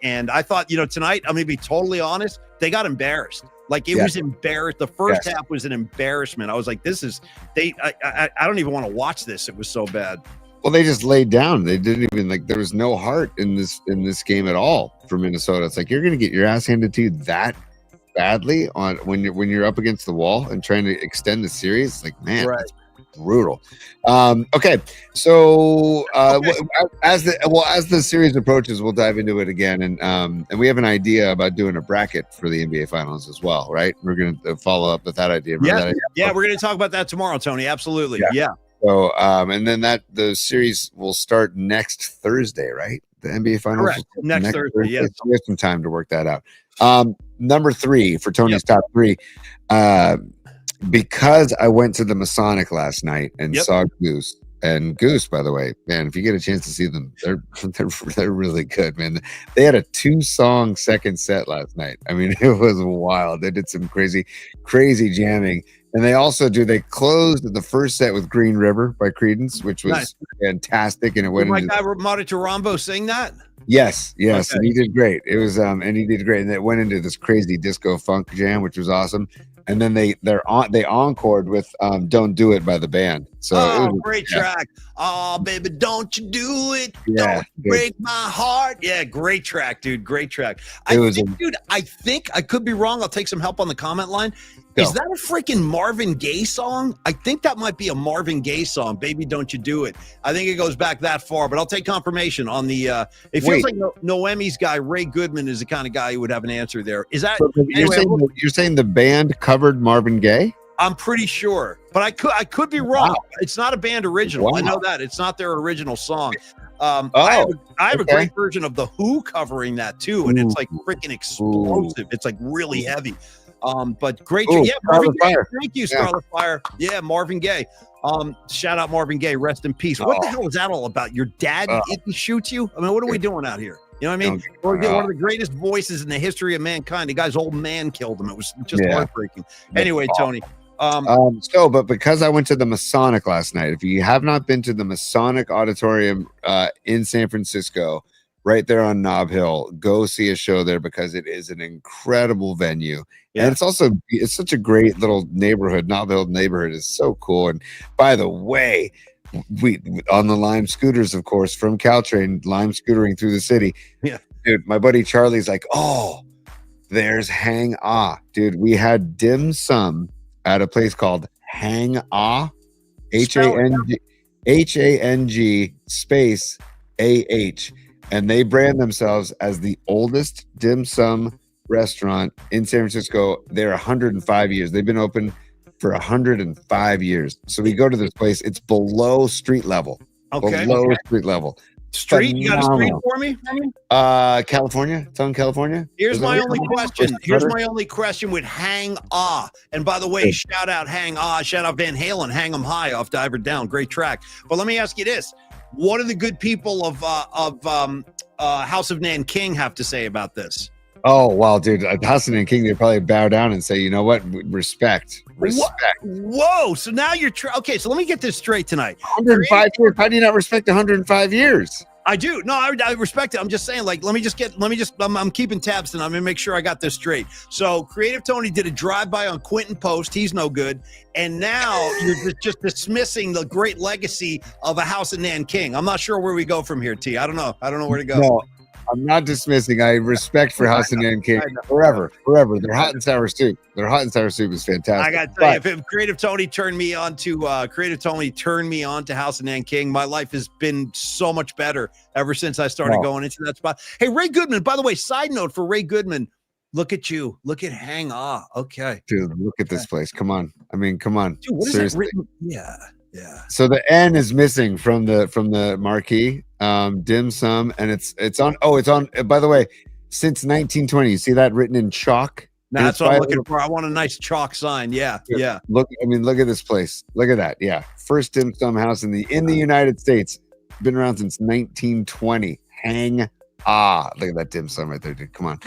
And I thought, tonight, I'm going to be totally honest, they got embarrassed. Like it was embarrassed. The first half was an embarrassment. I was like, I don't even want to watch this. It was so bad. Well, they just laid down. They didn't even there was no heart in this game at all for Minnesota. It's like, you're going to get your ass handed to you that badly when you're up against the wall and trying to extend the series. It's like, man, that's brutal. Okay, so as the series approaches, we'll dive into it again, and we have an idea about doing a bracket for the NBA Finals as well, right? We're going to follow up with that idea. We're going to talk about that tomorrow, Tony. Absolutely, yeah. So, and then the series will start next Thursday, right? The NBA Finals. Correct. Next Thursday. Yes. So we have some time to work that out. Number 3 for Tony's top 3. Because I went to the Masonic last night and saw Goose. And Goose, by the way, man, if you get a chance to see them, they're really good, man. They had a 2-song second set last night. I mean, it was wild. They did some crazy jamming. And they closed the first set with Green River by Creedence, which was fantastic. And it went into my guy Marty Tarambo sing that? Yes. Okay. And he did great. It was and he did great. And it went into this crazy disco funk jam, which was awesome. And then they encored with "Don't Do It" by the band. So great track. Oh, baby, don't you do it? Don't break my heart. Yeah, great track, dude. Great track. I think I could be wrong. I'll take some help on the comment line. Is that a freaking Marvin Gaye song? I think that might be a Marvin Gaye song. Baby, don't you do it? I think it goes back that far, but I'll take confirmation on the. It feels like Noemi's guy Ray Goodman is the kind of guy who would have an answer there. Is that? You're saying the band covered Marvin Gaye? I'm pretty sure, but I could be wrong. Wow. It's not a band original. Wow. I know that it's not their original song. I have a great version of the Who covering that too, and it's like freaking explosive. It's like really heavy. But great. Marvin Gaye. Thank you, Scarlet Fire. Yeah, Marvin Gaye. Shout out Marvin Gaye. Rest in peace. What the hell is that all about? Your dad didn't shoot you? I mean, what are we doing out here? You know what I mean? One of the greatest voices in the history of mankind. The guy's old man killed him. It was just heartbreaking. Anyway, Tony. But because I went to the Masonic last night, if you have not been to the Masonic Auditorium in San Francisco, right there on Nob Hill, go see a show there, because it is an incredible venue. Yeah. And it's such a great little neighborhood. Nob Hill neighborhood is so cool. And by the way, we on the Lime scooters, of course, from Caltrain, Lime scootering through the city. Yeah, dude, my buddy Charlie's like, there's Hang Ah, dude. We had dim sum at a place called Hang Ah, HANG space AH, and they brand themselves as the oldest dim sum restaurant in San Francisco. They're 105 years. They've been open for 105 years. So we go to this place. It's below street level. Okay. Below street level. Street? You got a street for me? California. It's on California. Here's my only question with Hang Ah. And by the way, shout out Hang Ah. Shout out Van Halen. Hang 'em High off Diver Down. Great track. But let me ask you this. What do the good people of House of Nanking have to say about this? Oh, wow, dude. House of Nanking, they probably bow down and say, you know what? Respect. Whoa. So now you're okay. So let me get this straight tonight. 105 years. How do you not respect 105 years? I do. No, I respect it. I'm just saying, like, I'm keeping tabs tonight. I'm going to make sure I got this straight. So Creative Tony did a drive-by on Quentin Post. He's no good. And now you're just dismissing the great legacy of a House of Nanking. I'm not sure where we go from here, T. I don't know. I don't know where to go. No. I'm not dismissing. I respect for House of Nanking forever. Their hot and sour soup. Is fantastic. I got to tell you, if Creative Tony turned me on to House of Nanking, my life has been so much better ever since I started going into that spot. Hey, Ray Goodman, by the way, side note for Ray Goodman, look at you. Look at Hang Ah. Okay. Dude, look at this place. Come on. I mean, come on. Dude, what is that written? Yeah. Yeah. So the N is missing from the marquee. Dim sum, and it's on. By the way, since 1920. You see that written in chalk No, that's what I'm looking for. I want a nice chalk sign. Yeah. Look at this place. Look at that. Yeah, first dim sum house in the United States. Been around since 1920. Look at that dim sum right there, dude. Come on.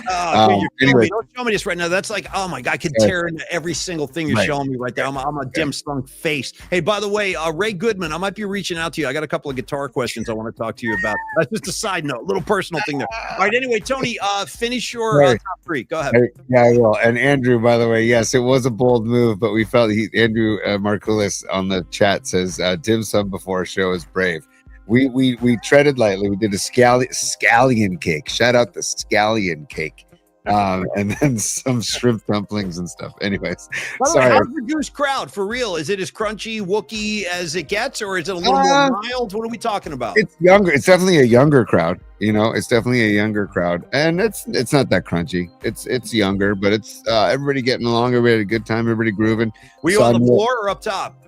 Anyway, don't show me this right now. That's like, oh my God, I could tear into every single thing you're showing me right there. I'm a dim sum face. Hey, by the way, Ray Goodman, I might be reaching out to you. I got a couple of guitar questions I want to talk to you about. That's just a side note, little personal thing there. All right. Anyway, Tony, finish your top three. Go ahead. Yeah, I will. And Andrew, by the way, yes, it was a bold move, but we felt Andrew Markulis on the chat says dim sum before a show is brave. We treaded lightly. We did a scallion cake. Shout out the scallion cake. And then some shrimp dumplings and stuff. Anyways, sorry. How's the Goose crowd for real? Is it as crunchy, Wookie as it gets, or is it a little more mild? What are we talking about? It's younger. It's definitely a younger crowd. It's definitely a younger crowd, and it's not that crunchy. It's younger, but it's everybody getting along. Everybody had a good time. Everybody grooving. Were you on the floor or up top?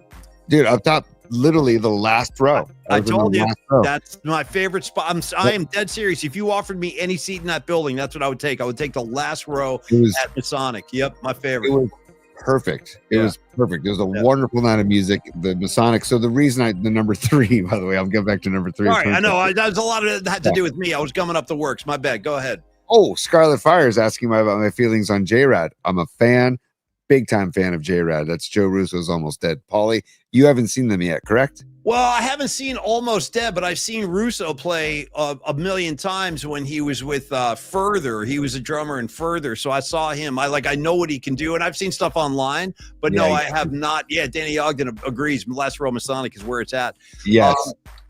Dude, up top. Literally the last row. I told you that's my favorite spot. I am dead serious. If you offered me any seat in that building, that's what I would take. I would take the last row at Masonic. Yep, my favorite. It was perfect. It was perfect. It was a wonderful night of music. The Masonic. So the reason the number 3, by the way, I'll get back to number 3. All right, I know. That was a lot of it had to do with me. I was gumming up the works. My bad. Go ahead. Oh, Scarlet Fire is asking about my feelings on J-Rad. I'm a fan. Big time fan of J-Rad. That's Joe Russo's Almost Dead. Paulie, you haven't seen them yet, correct? Well, I haven't seen Almost Dead, but I've seen Russo play a million times when he was with Further. He was a drummer in Further, so I saw him. I know what he can do, and I've seen stuff online, but no, I have not. Yeah, Danny Ogden agrees. Last Row Masonic is where it's at. Yes.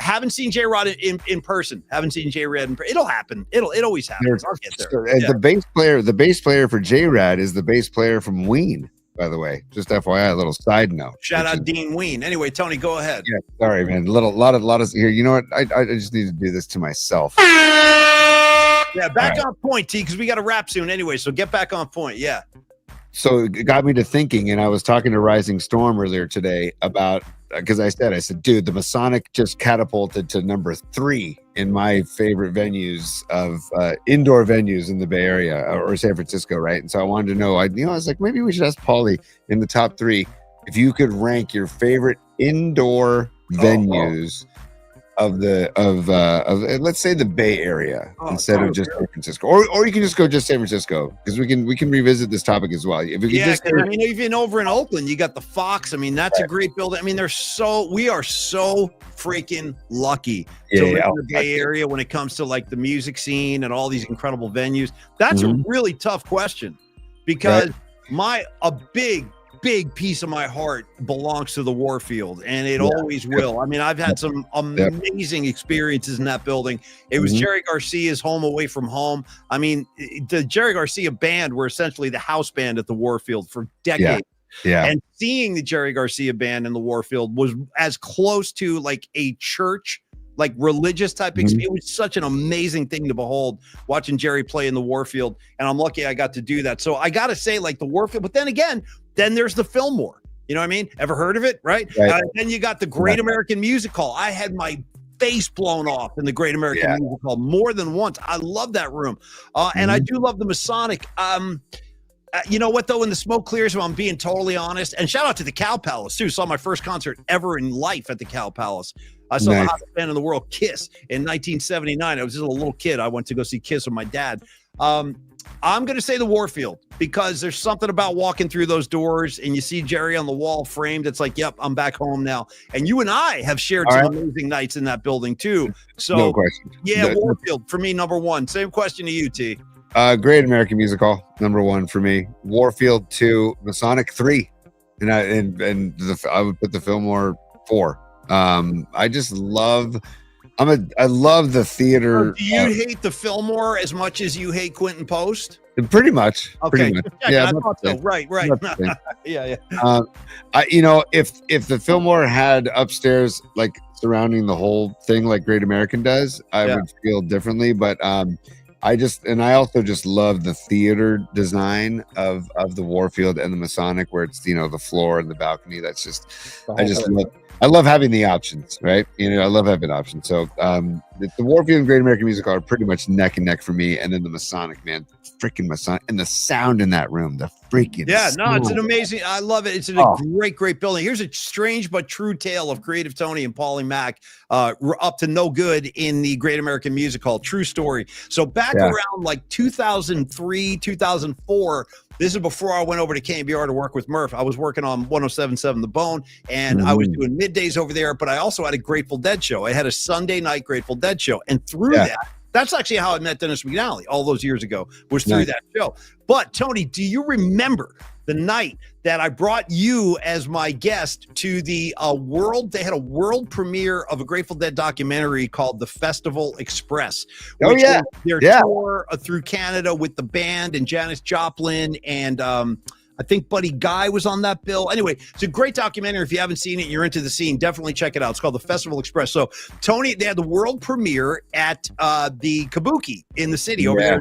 Haven't seen J-Rod in person. Haven't seen J-Rad It'll happen. It always happens. I'll get there. And the bass player for J-Rad is the bass player from Ween. By the way, just FYI, a little side note. Shout out Dean Ween. Anyway, Tony, go ahead. Yeah, sorry, man. A lot of here. You know what? I just need to do this to myself. Yeah, back on point, T, because we got to wrap soon anyway. So get back on point. Yeah. So it got me to thinking, and I was talking to Rising Storm earlier today about because I said, dude, the Masonic just catapulted to number 3 in my favorite venues of indoor venues in the Bay Area or San Francisco, right? And so I wanted to know, I was like, maybe we should ask Paulie in the top 3 if you could rank your favorite indoor venues of let's say the Bay Area instead of just San Francisco, or you can just go just San Francisco because we can revisit this topic as well. If we can even over in Oakland, you got the Fox. I mean, that's a great building. I mean, we are so freaking lucky to live in the Bay Area when it comes to like the music scene and all these incredible venues. That's a really tough question because a big piece of my heart belongs to the Warfield, and it always will. I mean, I've had some amazing experiences in that building. It was Jerry Garcia's home away from home. I mean, the Jerry Garcia band were essentially the house band at the Warfield for decades. And seeing the Jerry Garcia band in the Warfield was as close to like a church, like religious type experience. It was such an amazing thing to behold, watching Jerry play in the Warfield. And I'm lucky I got to do that. So I got to say, like the Warfield, but then again, then there's the Fillmore. You know what I mean? Ever heard of it? Right. Then you got the Great American Music Hall. I had my face blown off in the Great American Music Hall more than once. I love that room. And I do love the Masonic. You know what, though, when the smoke clears, if I'm being totally honest, and shout out to the Cow Palace, too. Saw my first concert ever in life at the Cow Palace. I saw the hottest band in the world, Kiss, in 1979. I was just a little kid. I went to go see Kiss with my dad. I'm going to say the Warfield because there's something about walking through those doors and you see Jerry on the wall framed. It's like, yep, I'm back home now. And you and I have shared some amazing nights in that building, too. So, no question. Warfield, for me, number 1. Same question to you, T. Great American Music Hall, number 1 for me. Warfield 2, Masonic 3, and I would put the Fillmore 4. I just love. I love the theater. Do you hate the Fillmore as much as you hate Quentin Post? Pretty much. Okay. Pretty much. I thought so. Right. Yeah. If the Fillmore had upstairs like surrounding the whole thing like Great American does, I would feel differently. But I also just love the theater design of the Warfield and the Masonic, where it's the floor and the balcony. That's just I love having the options, right? I love having options. So the Warfield and Great American Music Hall are pretty much neck and neck for me. And then the Masonic, man, freaking Masonic, and the sound in that room, the freaking sound. It's an amazing. I love it. It's a great building. Here's a strange but true tale of Creative Tony and Paulie Mack up to no good in the Great American Music Hall. True story. So back around like 2003, 2004. This is before I went over to KMBR to work with Murph. I was working on 107.7 The Bone, and I was doing middays over there, but I also had a Grateful Dead show. I had a Sunday night Grateful Dead show, and through that's actually how I met Dennis McNally all those years ago, was through that show. But, Tony, do you remember the night that I brought you as my guest to the they had a world premiere of a Grateful Dead documentary called The Festival Express. Which was their tour through Canada with the band and Janis Joplin and I think Buddy Guy was on that bill. Anyway, it's a great documentary. If you haven't seen it, you're into the scene, definitely check it out. It's called The Festival Express. So, Tony, they had the world premiere at the Kabuki in the city over there,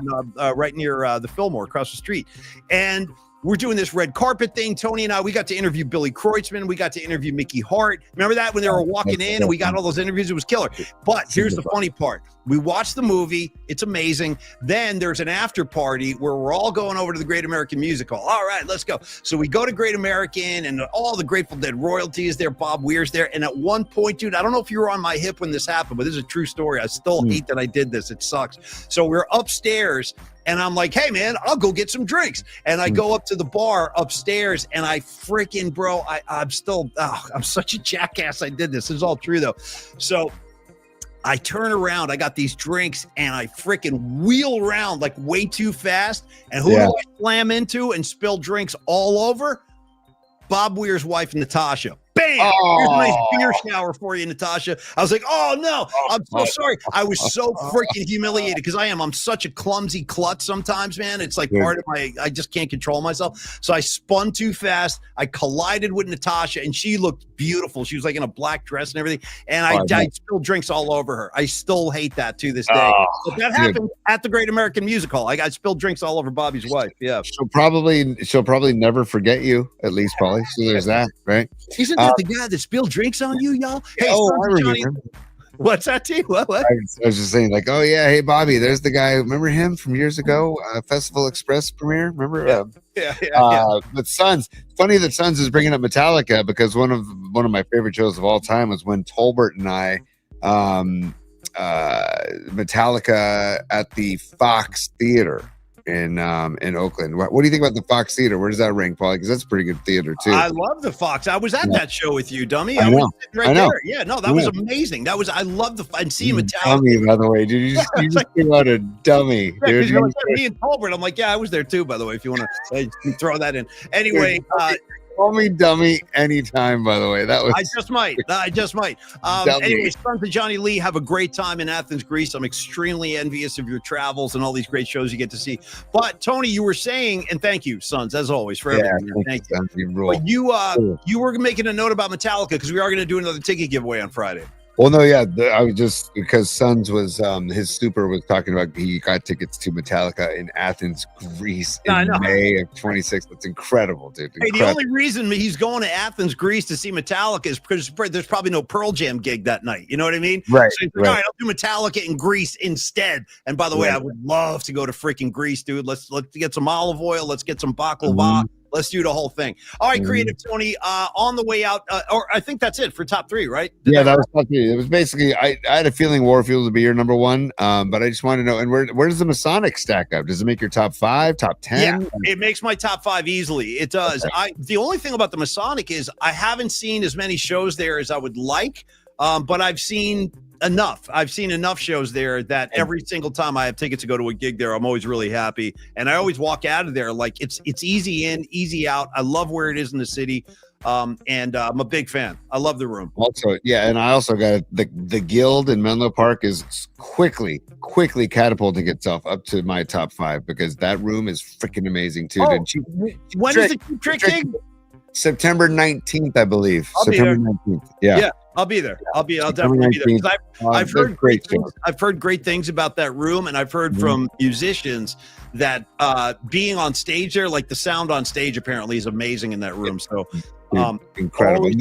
right near the Fillmore, across the street. And we're doing this red carpet thing. Tony and I, we got to interview Billy Kreutzmann. We got to interview Mickey Hart. Remember that when they were walking in and we got all those interviews? It was killer. But here's the funny part. We watched the movie. It's amazing. Then there's an after party where we're all going over to the Great American Music Hall. All right, let's go. So we go to Great American and all the Grateful Dead royalty is there. Bob Weir's there. And at one point, dude, I don't know if you were on my hip when this happened, but this is a true story. I still hate that I did this. It sucks. So we're upstairs and I'm like, hey, man, I'll go get some drinks. And I go up to the bar upstairs and I freaking, bro, I'm still, I'm such a jackass. I did this. This is all true, though. So I turn around, I got these drinks, and I freaking wheel around like way too fast. And who do I slam into and spill drinks all over? Bob Weir's wife, Natasha. Bam! Here's a nice beer shower for you, Natasha. I was like, oh, no, I'm so sorry. I was so freaking humiliated because I'm such a clumsy klutz sometimes, man. It's like part of I just can't control myself. So I spun too fast. I collided with Natasha, and she looked beautiful. She was like in a black dress and everything. And I spilled drinks all over her. I still hate that to this day. But that happened at the Great American Music Hall. I got spilled drinks all over Bobby's wife. Yeah. She'll probably never forget you, at least, Paulie. So there's that, right? Isn't that the guy that spilled drinks on you, y'all? Hey, I remember. What's that to you? What? I was just saying, like, oh yeah, hey Bobby, there's the guy. Remember him from years ago? Festival Express premiere. Remember? Yeah. But Sons. Funny that Sons is bringing up Metallica because one of my favorite shows of all time was when Tolbert and I, Metallica at the Fox Theater in Oakland. What do you think about the Fox Theater? Where does that ring, Paul? Because that's a pretty good theater too. I love the Fox. I was at that show with you, dummy. I know. Right there. Yeah, no, that was amazing. I love and seeing Metallica. Dummy, by the way, dude. You just came out a dummy, dude. Me and Tolbert. I'm like, yeah, I was there too, by the way, if you want to throw that in. Anyway, call me dummy anytime, by the way. That was I just might. Anyway, Sons of Johnny Lee, have a great time in Athens, Greece. I'm extremely envious of your travels and all these great shows you get to see. But Tony, you were saying, and thank you, Sons, as always, for everything. Thank you. But you were making a note about Metallica because we are going to do another ticket giveaway on Friday. Well, no, yeah, I was just because Sons was his super was talking about he got tickets to Metallica in Athens, Greece in May of 26th. That's incredible, dude. Hey, the only reason he's going to Athens, Greece to see Metallica is because there's probably no Pearl Jam gig that night. You know what I mean? Right. So all right, I'll do Metallica in Greece instead. And by the way, I would love to go to freaking Greece, dude. Let's get some olive oil. Let's get some baklava. Let's do the whole thing. All right, Creative Tony, on the way out, or I think that's it for top three, right? That was top three. It was basically, I had a feeling Warfield would be your number one, but I just wanted to know, and where does the Masonic stack up? Does it make your top 5, top 10? Yeah, it makes my top 5 easily. It does. Okay. The only thing about the Masonic is I haven't seen as many shows there as I would like, but I've seen enough. I've seen enough shows there that every single time I have tickets to go to a gig there, I'm always really happy. And I always walk out of there like it's easy in, easy out. I love where it is in the city. And I'm a big fan. I love the room. Also, yeah, and I also got the Guild in Menlo Park is quickly catapulting itself up to my top 5 because that room is freaking amazing too. When is the Cheap Trick gig? September 19th, I believe. September 19th. Yeah. I'll be there. I'll definitely be there. I've heard great things. I've heard great things about that room, and I've heard from musicians that being on stage there, like the sound on stage apparently is amazing in that room. So Incredible.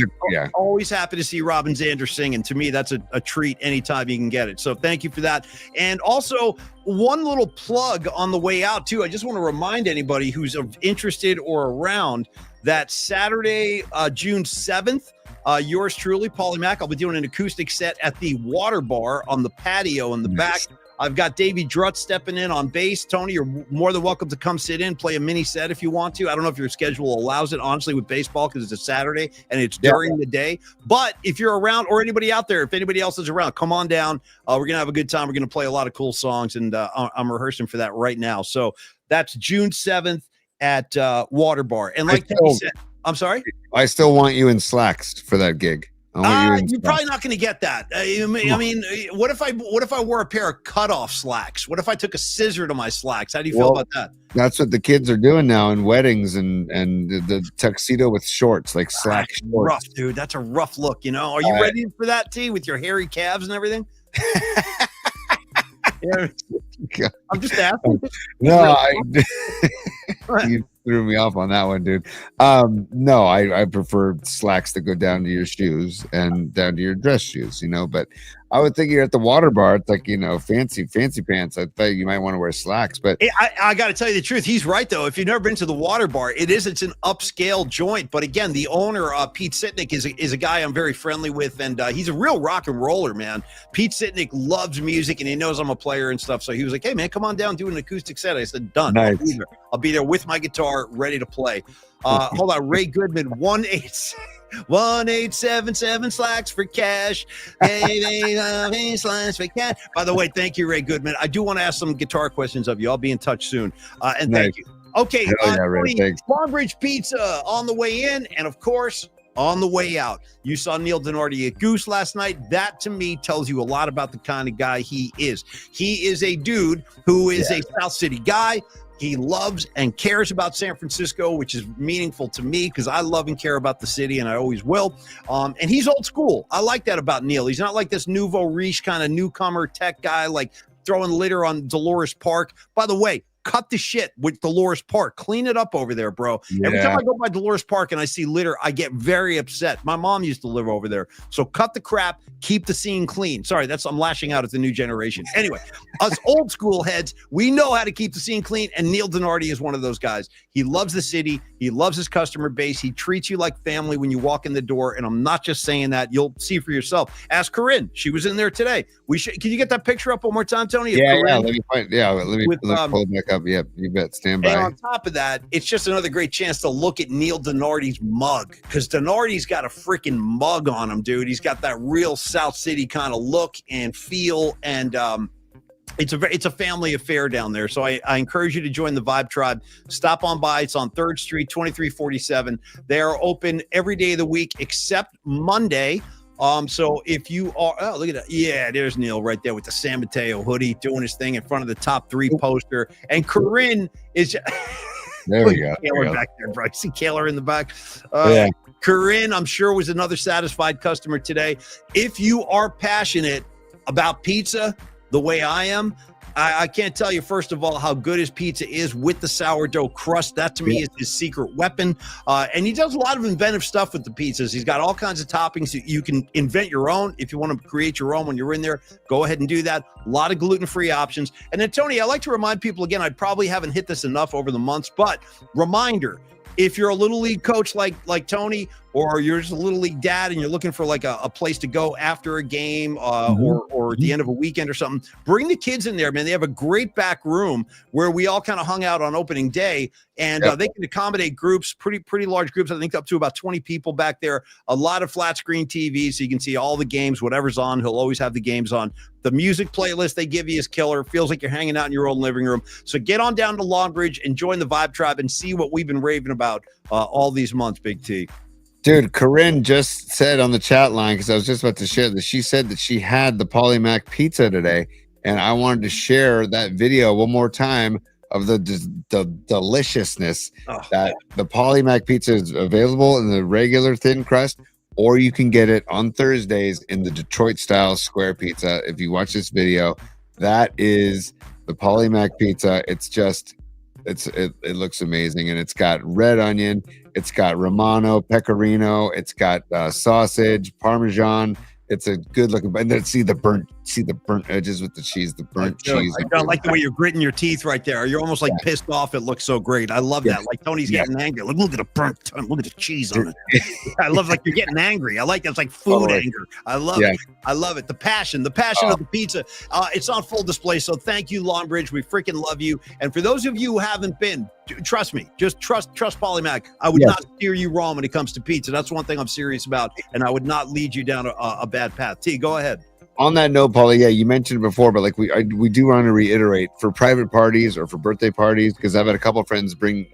Always happy to see Robin Zander sing, and to me that's a treat anytime you can get it. So thank you for that. And also one little plug on the way out too. I just want to remind anybody who's interested or around that Saturday, June 7th, yours truly, Paulie Mack, I'll be doing an acoustic set at the Water Bar on the patio in the back. I've got Davey Drutt stepping in on bass. Tony, you're more than welcome to come sit in, play a mini set if you want to. I don't know if your schedule allows it, honestly, with baseball, because it's a Saturday and it's during the day. But if you're around, or anybody out there, if anybody else is around, come on down. We're going to have a good time. We're going to play a lot of cool songs, and I'm rehearsing for that right now. So that's June 7th at Water Bar. And like Tony said, I'm sorry? I still want you in slacks for that gig. You're probably not going to get that. I mean, what if I wore a pair of cutoff slacks? What if I took a scissor to my slacks? How do you feel about that? That's what the kids are doing now in weddings, and the tuxedo with shorts, like slack shorts. Rough, dude. That's a rough look. You know, are you ready for that, T, with your hairy calves and everything? I'm just asking. No, you threw me off on that one, dude. No, I prefer slacks that go down to your shoes and down to your dress shoes, but I would think you're at the Water Bar. It's like, fancy pants. I thought you might want to wear slacks, but I got to tell you the truth. He's right, though. If you've never been to the Water Bar, it's an upscale joint. But again, the owner, Pete Sitnick, is a guy I'm very friendly with, and he's a real rock and roller, man. Pete Sitnick loves music, and he knows I'm a player and stuff. So he was like, "Hey, man, come on down, do an acoustic set." I said, "Done." Nice. I'll be there with my guitar, ready to play. Hold on, Ray Goodman, 1877 slacks for cash. Slacks for cash. By the way, thank you, Ray Goodman. I do want to ask some guitar questions of you. I'll be in touch soon. And thank you. Okay, Longbridge Pizza on the way in, and of course, on the way out. You saw Neil Denardi at Goose last night. That, to me, tells you a lot about the kind of guy he is. He is a dude who is a South City guy. He loves and cares about San Francisco, which is meaningful to me because I love and care about the city, and I always will. And he's old school. I like that about Neil. He's not like this nouveau riche kind of newcomer tech guy, like throwing litter on Dolores Park. By the way, cut the shit with Dolores Park. Clean it up over there, bro. Yeah. Every time I go by Dolores Park and I see litter, I get very upset. My mom used to live over there. So cut the crap, keep the scene clean. Sorry, I'm lashing out at the new generation. Anyway, us old school heads, we know how to keep the scene clean, and Neil Denardi is one of those guys. He loves the city. He loves his customer base. He treats you like family when you walk in the door, and I'm not just saying that. You'll see for yourself. Ask Corinne. She was in there today. Can you get that picture up one more time, Tony? Yeah, let me pull it back up. Yep, you bet. Stand by. And on top of that, it's just another great chance to look at Neil Denardi's mug, because Denardi's got a freaking mug on him, dude. He's got that real South City kind of look and feel, and it's a family affair down there. So I encourage you to join the Vibe Tribe. Stop on by. It's on 3rd Street, 2347. They are open every day of the week except Monday. So if you are, look at that. Yeah, there's Neil right there with the San Mateo hoodie doing his thing in front of the top 3 poster. And Corinne is there we go. Kaler back there, bro. See Kaler in the back. Yeah. Corinne, I'm sure, was another satisfied customer today. If you are passionate about pizza the way I am, I can't tell you, first of all, how good his pizza is with the sourdough crust. That, to me, is his secret weapon. And he does a lot of inventive stuff with the pizzas. He's got all kinds of toppings. You can invent your own. If you want to create your own when you're in there, go ahead and do that. A lot of gluten-free options. And then, Tony, I like to remind people, again, I probably haven't hit this enough over the months, but reminder, if you're a little league coach like Tony, or you're just a little league dad and you're looking for like a place to go after a game or at the end of a weekend or something, bring the kids in there, man. They have a great back room where we all kind of hung out on opening day, and they can accommodate groups, pretty large groups. I think up to about 20 people back there. A lot of flat screen TVs, so you can see all the games, whatever's on. He'll always have the games on. The music playlist they give you is killer. Feels like you're hanging out in your own living room. So get on down to Longbridge and join the Vibe Tribe and see what we've been raving about all these months, Big T. Dude, Corinne just said on the chat line, because I was just about to share this, she said that she had the Paulie Mack pizza today, and I wanted to share that video one more time of the deliciousness that the Paulie Mack pizza is available in the regular thin crust, or you can get it on Thursdays in the Detroit-style square pizza. If you watch this video, that is the Paulie Mack pizza. It's just It looks amazing, and it's got red onion, it's got Romano, pecorino, it's got sausage, Parmesan. It's a good looking, and then see the burnt edges with the cheese, the burnt cheese. I like the way you're gritting your teeth right there. You're almost like pissed off. It looks so great. I love that. Like Tony's getting angry. Like, look at the burnt tongue. Look at the cheese on it. I love like you're getting angry. I like it's like food anger. I love it. I love it. The passion of the pizza. It's on full display. So thank you, Longbridge. We freaking love you. And for those of you who haven't been, trust me, just trust Polymac. I would not steer you wrong when it comes to pizza. That's one thing I'm serious about, and I would not lead you down a bad path. T, go ahead. On that note, Paulie, you mentioned it before, but like we do want to reiterate for private parties or for birthday parties, because I've had a couple of friends bring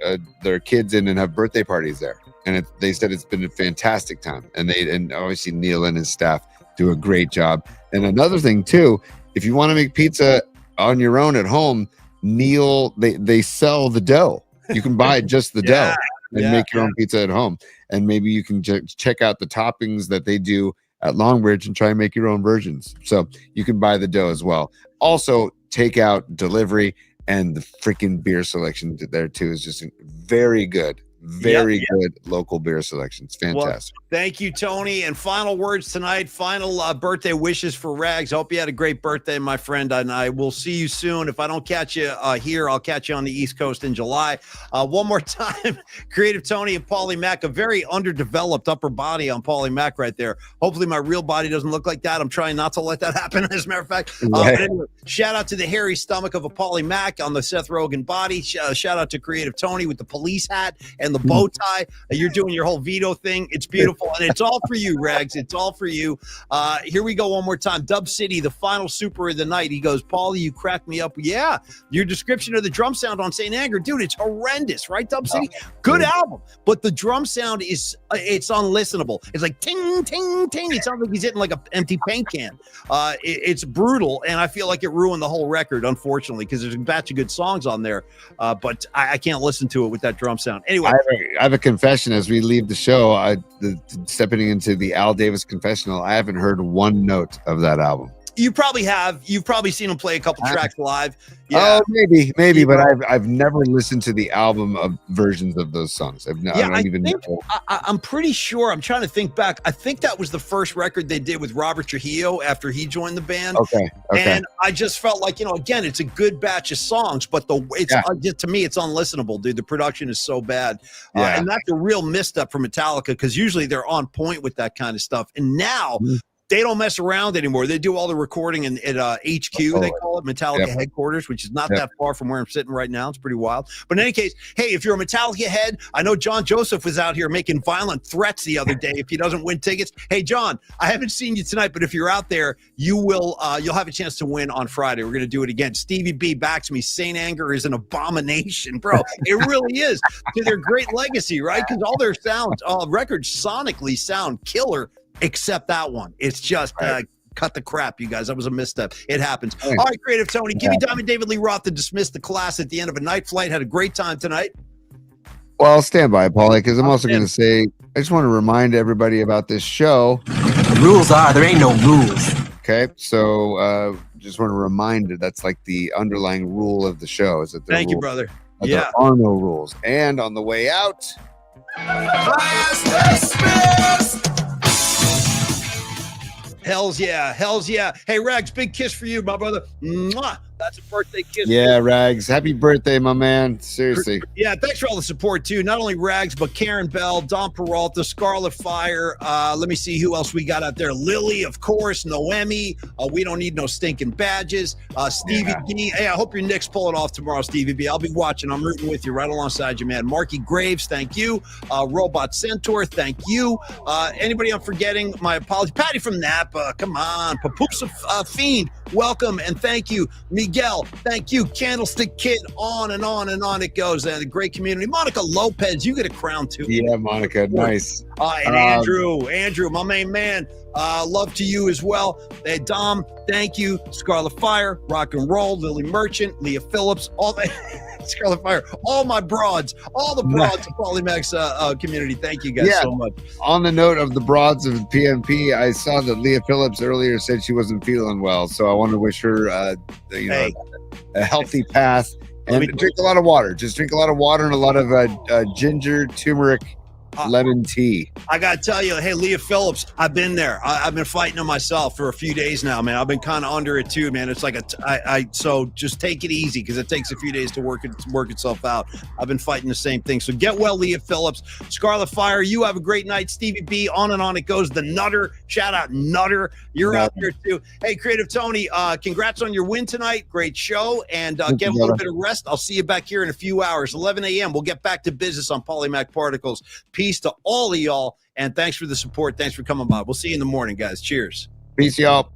their kids in and have birthday parties there, and they said it's been a fantastic time, and obviously Neil and his staff do a great job. And another thing too, if you want to make pizza on your own at home, Neil, they sell the dough. You can buy just the dough and make your own pizza at home, and maybe you can check out the toppings that they do at Longbridge and try and make your own versions. So you can buy the dough as well. Also, takeout, delivery, and the freaking beer selection there too is just very good. Very good local beer selection. It's fantastic. Well, thank you, Tony. And final words tonight. Final birthday wishes for Rags. Hope you had a great birthday, my friend. And I will see you soon. If I don't catch you here, I'll catch you on the East Coast in July. One more time, Creative Tony and Paulie Mac, a very underdeveloped upper body on Paulie Mac right there. Hopefully my real body doesn't look like that. I'm trying not to let that happen, as a matter of fact. But anyway, shout out to the hairy stomach of a Paulie Mac on the Seth Rogen body. Shout out to Creative Tony with the police hat and the bow tie. You're doing your whole veto thing. It's beautiful, and it's all for you, Rags. It's all for you. Here we go one more time. Dub City, the final super of the night. He goes, Paulie, you cracked me up. Yeah, your description of the drum sound on St. Anger, dude, it's horrendous, right, Dub City? Good album, but the drum sound is it's unlistenable. It's like ting, ting, ting. It sounds like he's hitting like an empty paint can. It's brutal, and I feel like it ruined the whole record, unfortunately, because there's a batch of good songs on there, but I can't listen to it with that drum sound. Anyway, I have a confession as we leave the show. Stepping into the Al Davis confessional, I haven't heard one note of that album. You probably have. You've probably seen him play a couple tracks live. Yeah. Oh, maybe, but I've never listened to the album of versions of those songs. I'm pretty sure. I'm trying to think back. I think that was the first record they did with Robert Trujillo after he joined the band. Okay. And I just felt like, again, it's a good batch of songs, but to me, it's unlistenable, dude. The production is so bad, and that's a real misstep for Metallica, because usually they're on point with that kind of stuff, and now. They don't mess around anymore. They do all the recording at HQ, they call it, Metallica headquarters, which is not that far from where I'm sitting right now. It's pretty wild. But in any case, hey, if you're a Metallica head, I know John Joseph was out here making violent threats the other day if he doesn't win tickets. Hey, John, I haven't seen you tonight, but if you're out there, you'll have a chance to win on Friday. We're going to do it again. Stevie B backs me. St. Anger is an abomination, bro. It really is, to their great legacy, right? Because all their records sonically sound killer, except that one. It's just cut the crap, you guys. That was a misstep. It happens. All right, Creative Tony, give me Diamond David Lee Roth to dismiss the class at the end of a night flight. Had a great time tonight. Well, I'll stand by, Paulie, because I'm also going to say, I just want to remind everybody about this show. The rules are, there ain't no rules. Okay, so just want to remind you, that's like the underlying rule of the show. Is that Thank you, brother. There are no rules. And on the way out... Class dismissed! Hells yeah. Hey, Rags, big kiss for you, my brother. Mwah. That's a birthday kiss. Yeah, Rags. Happy birthday, my man. Seriously. Yeah, thanks for all the support, too. Not only Rags, but Karen Bell, Don Peralta, Scarlet Fire. Let me see who else we got out there. Lily, of course, Noemi. We don't need no stinking badges. Stevie B. Hey, I hope your Knicks pull it off tomorrow, Stevie B. I'll be watching. I'm rooting with you right alongside you, man. Marky Graves, thank you. Robot Centaur, thank you. Anybody I'm forgetting, my apologies. Patty from Napa, come on. Papoops Fiend, welcome and thank you. Miguel, thank you. Candlestick Kid, on and on and on it goes. The great community. Monica Lopez, you get a crown too. Yeah, Monica, nice. And Andrew, my main man. Love to you as well. Hey, Dom, thank you. Scarlet Fire, Rock and Roll, Lily Merchant, Leah Phillips, all the Scarlet Fire, all my broads, all the broads of Polymac's community. Thank you guys so much. On the note of the broads of PMP, I saw that Leah Phillips earlier said she wasn't feeling well, so I want to wish her a healthy path And drink a lot of water. Just drink a lot of water and a lot of ginger, turmeric, lemon tea. I gotta tell you, hey, Leah Phillips, I've been there. I've been fighting it myself for a few days now, man. I've been kind of under it too, man. It's like so just take it easy because it takes a few days to work itself out. I've been fighting the same thing. So get well, Leah Phillips. Scarlet Fire, you have a great night. Stevie B, on and on it goes. The Nutter, shout out Nutter. You're out there too. Hey, Creative Tony, congrats on your win tonight. Great show. And get a little bit of rest. I'll see you back here in a few hours, 11 a.m. We'll get back to business on Polymac Particles. Peace to all of y'all, and thanks for the support. Thanks for coming by. We'll see you in the morning, guys. Cheers. Peace, y'all.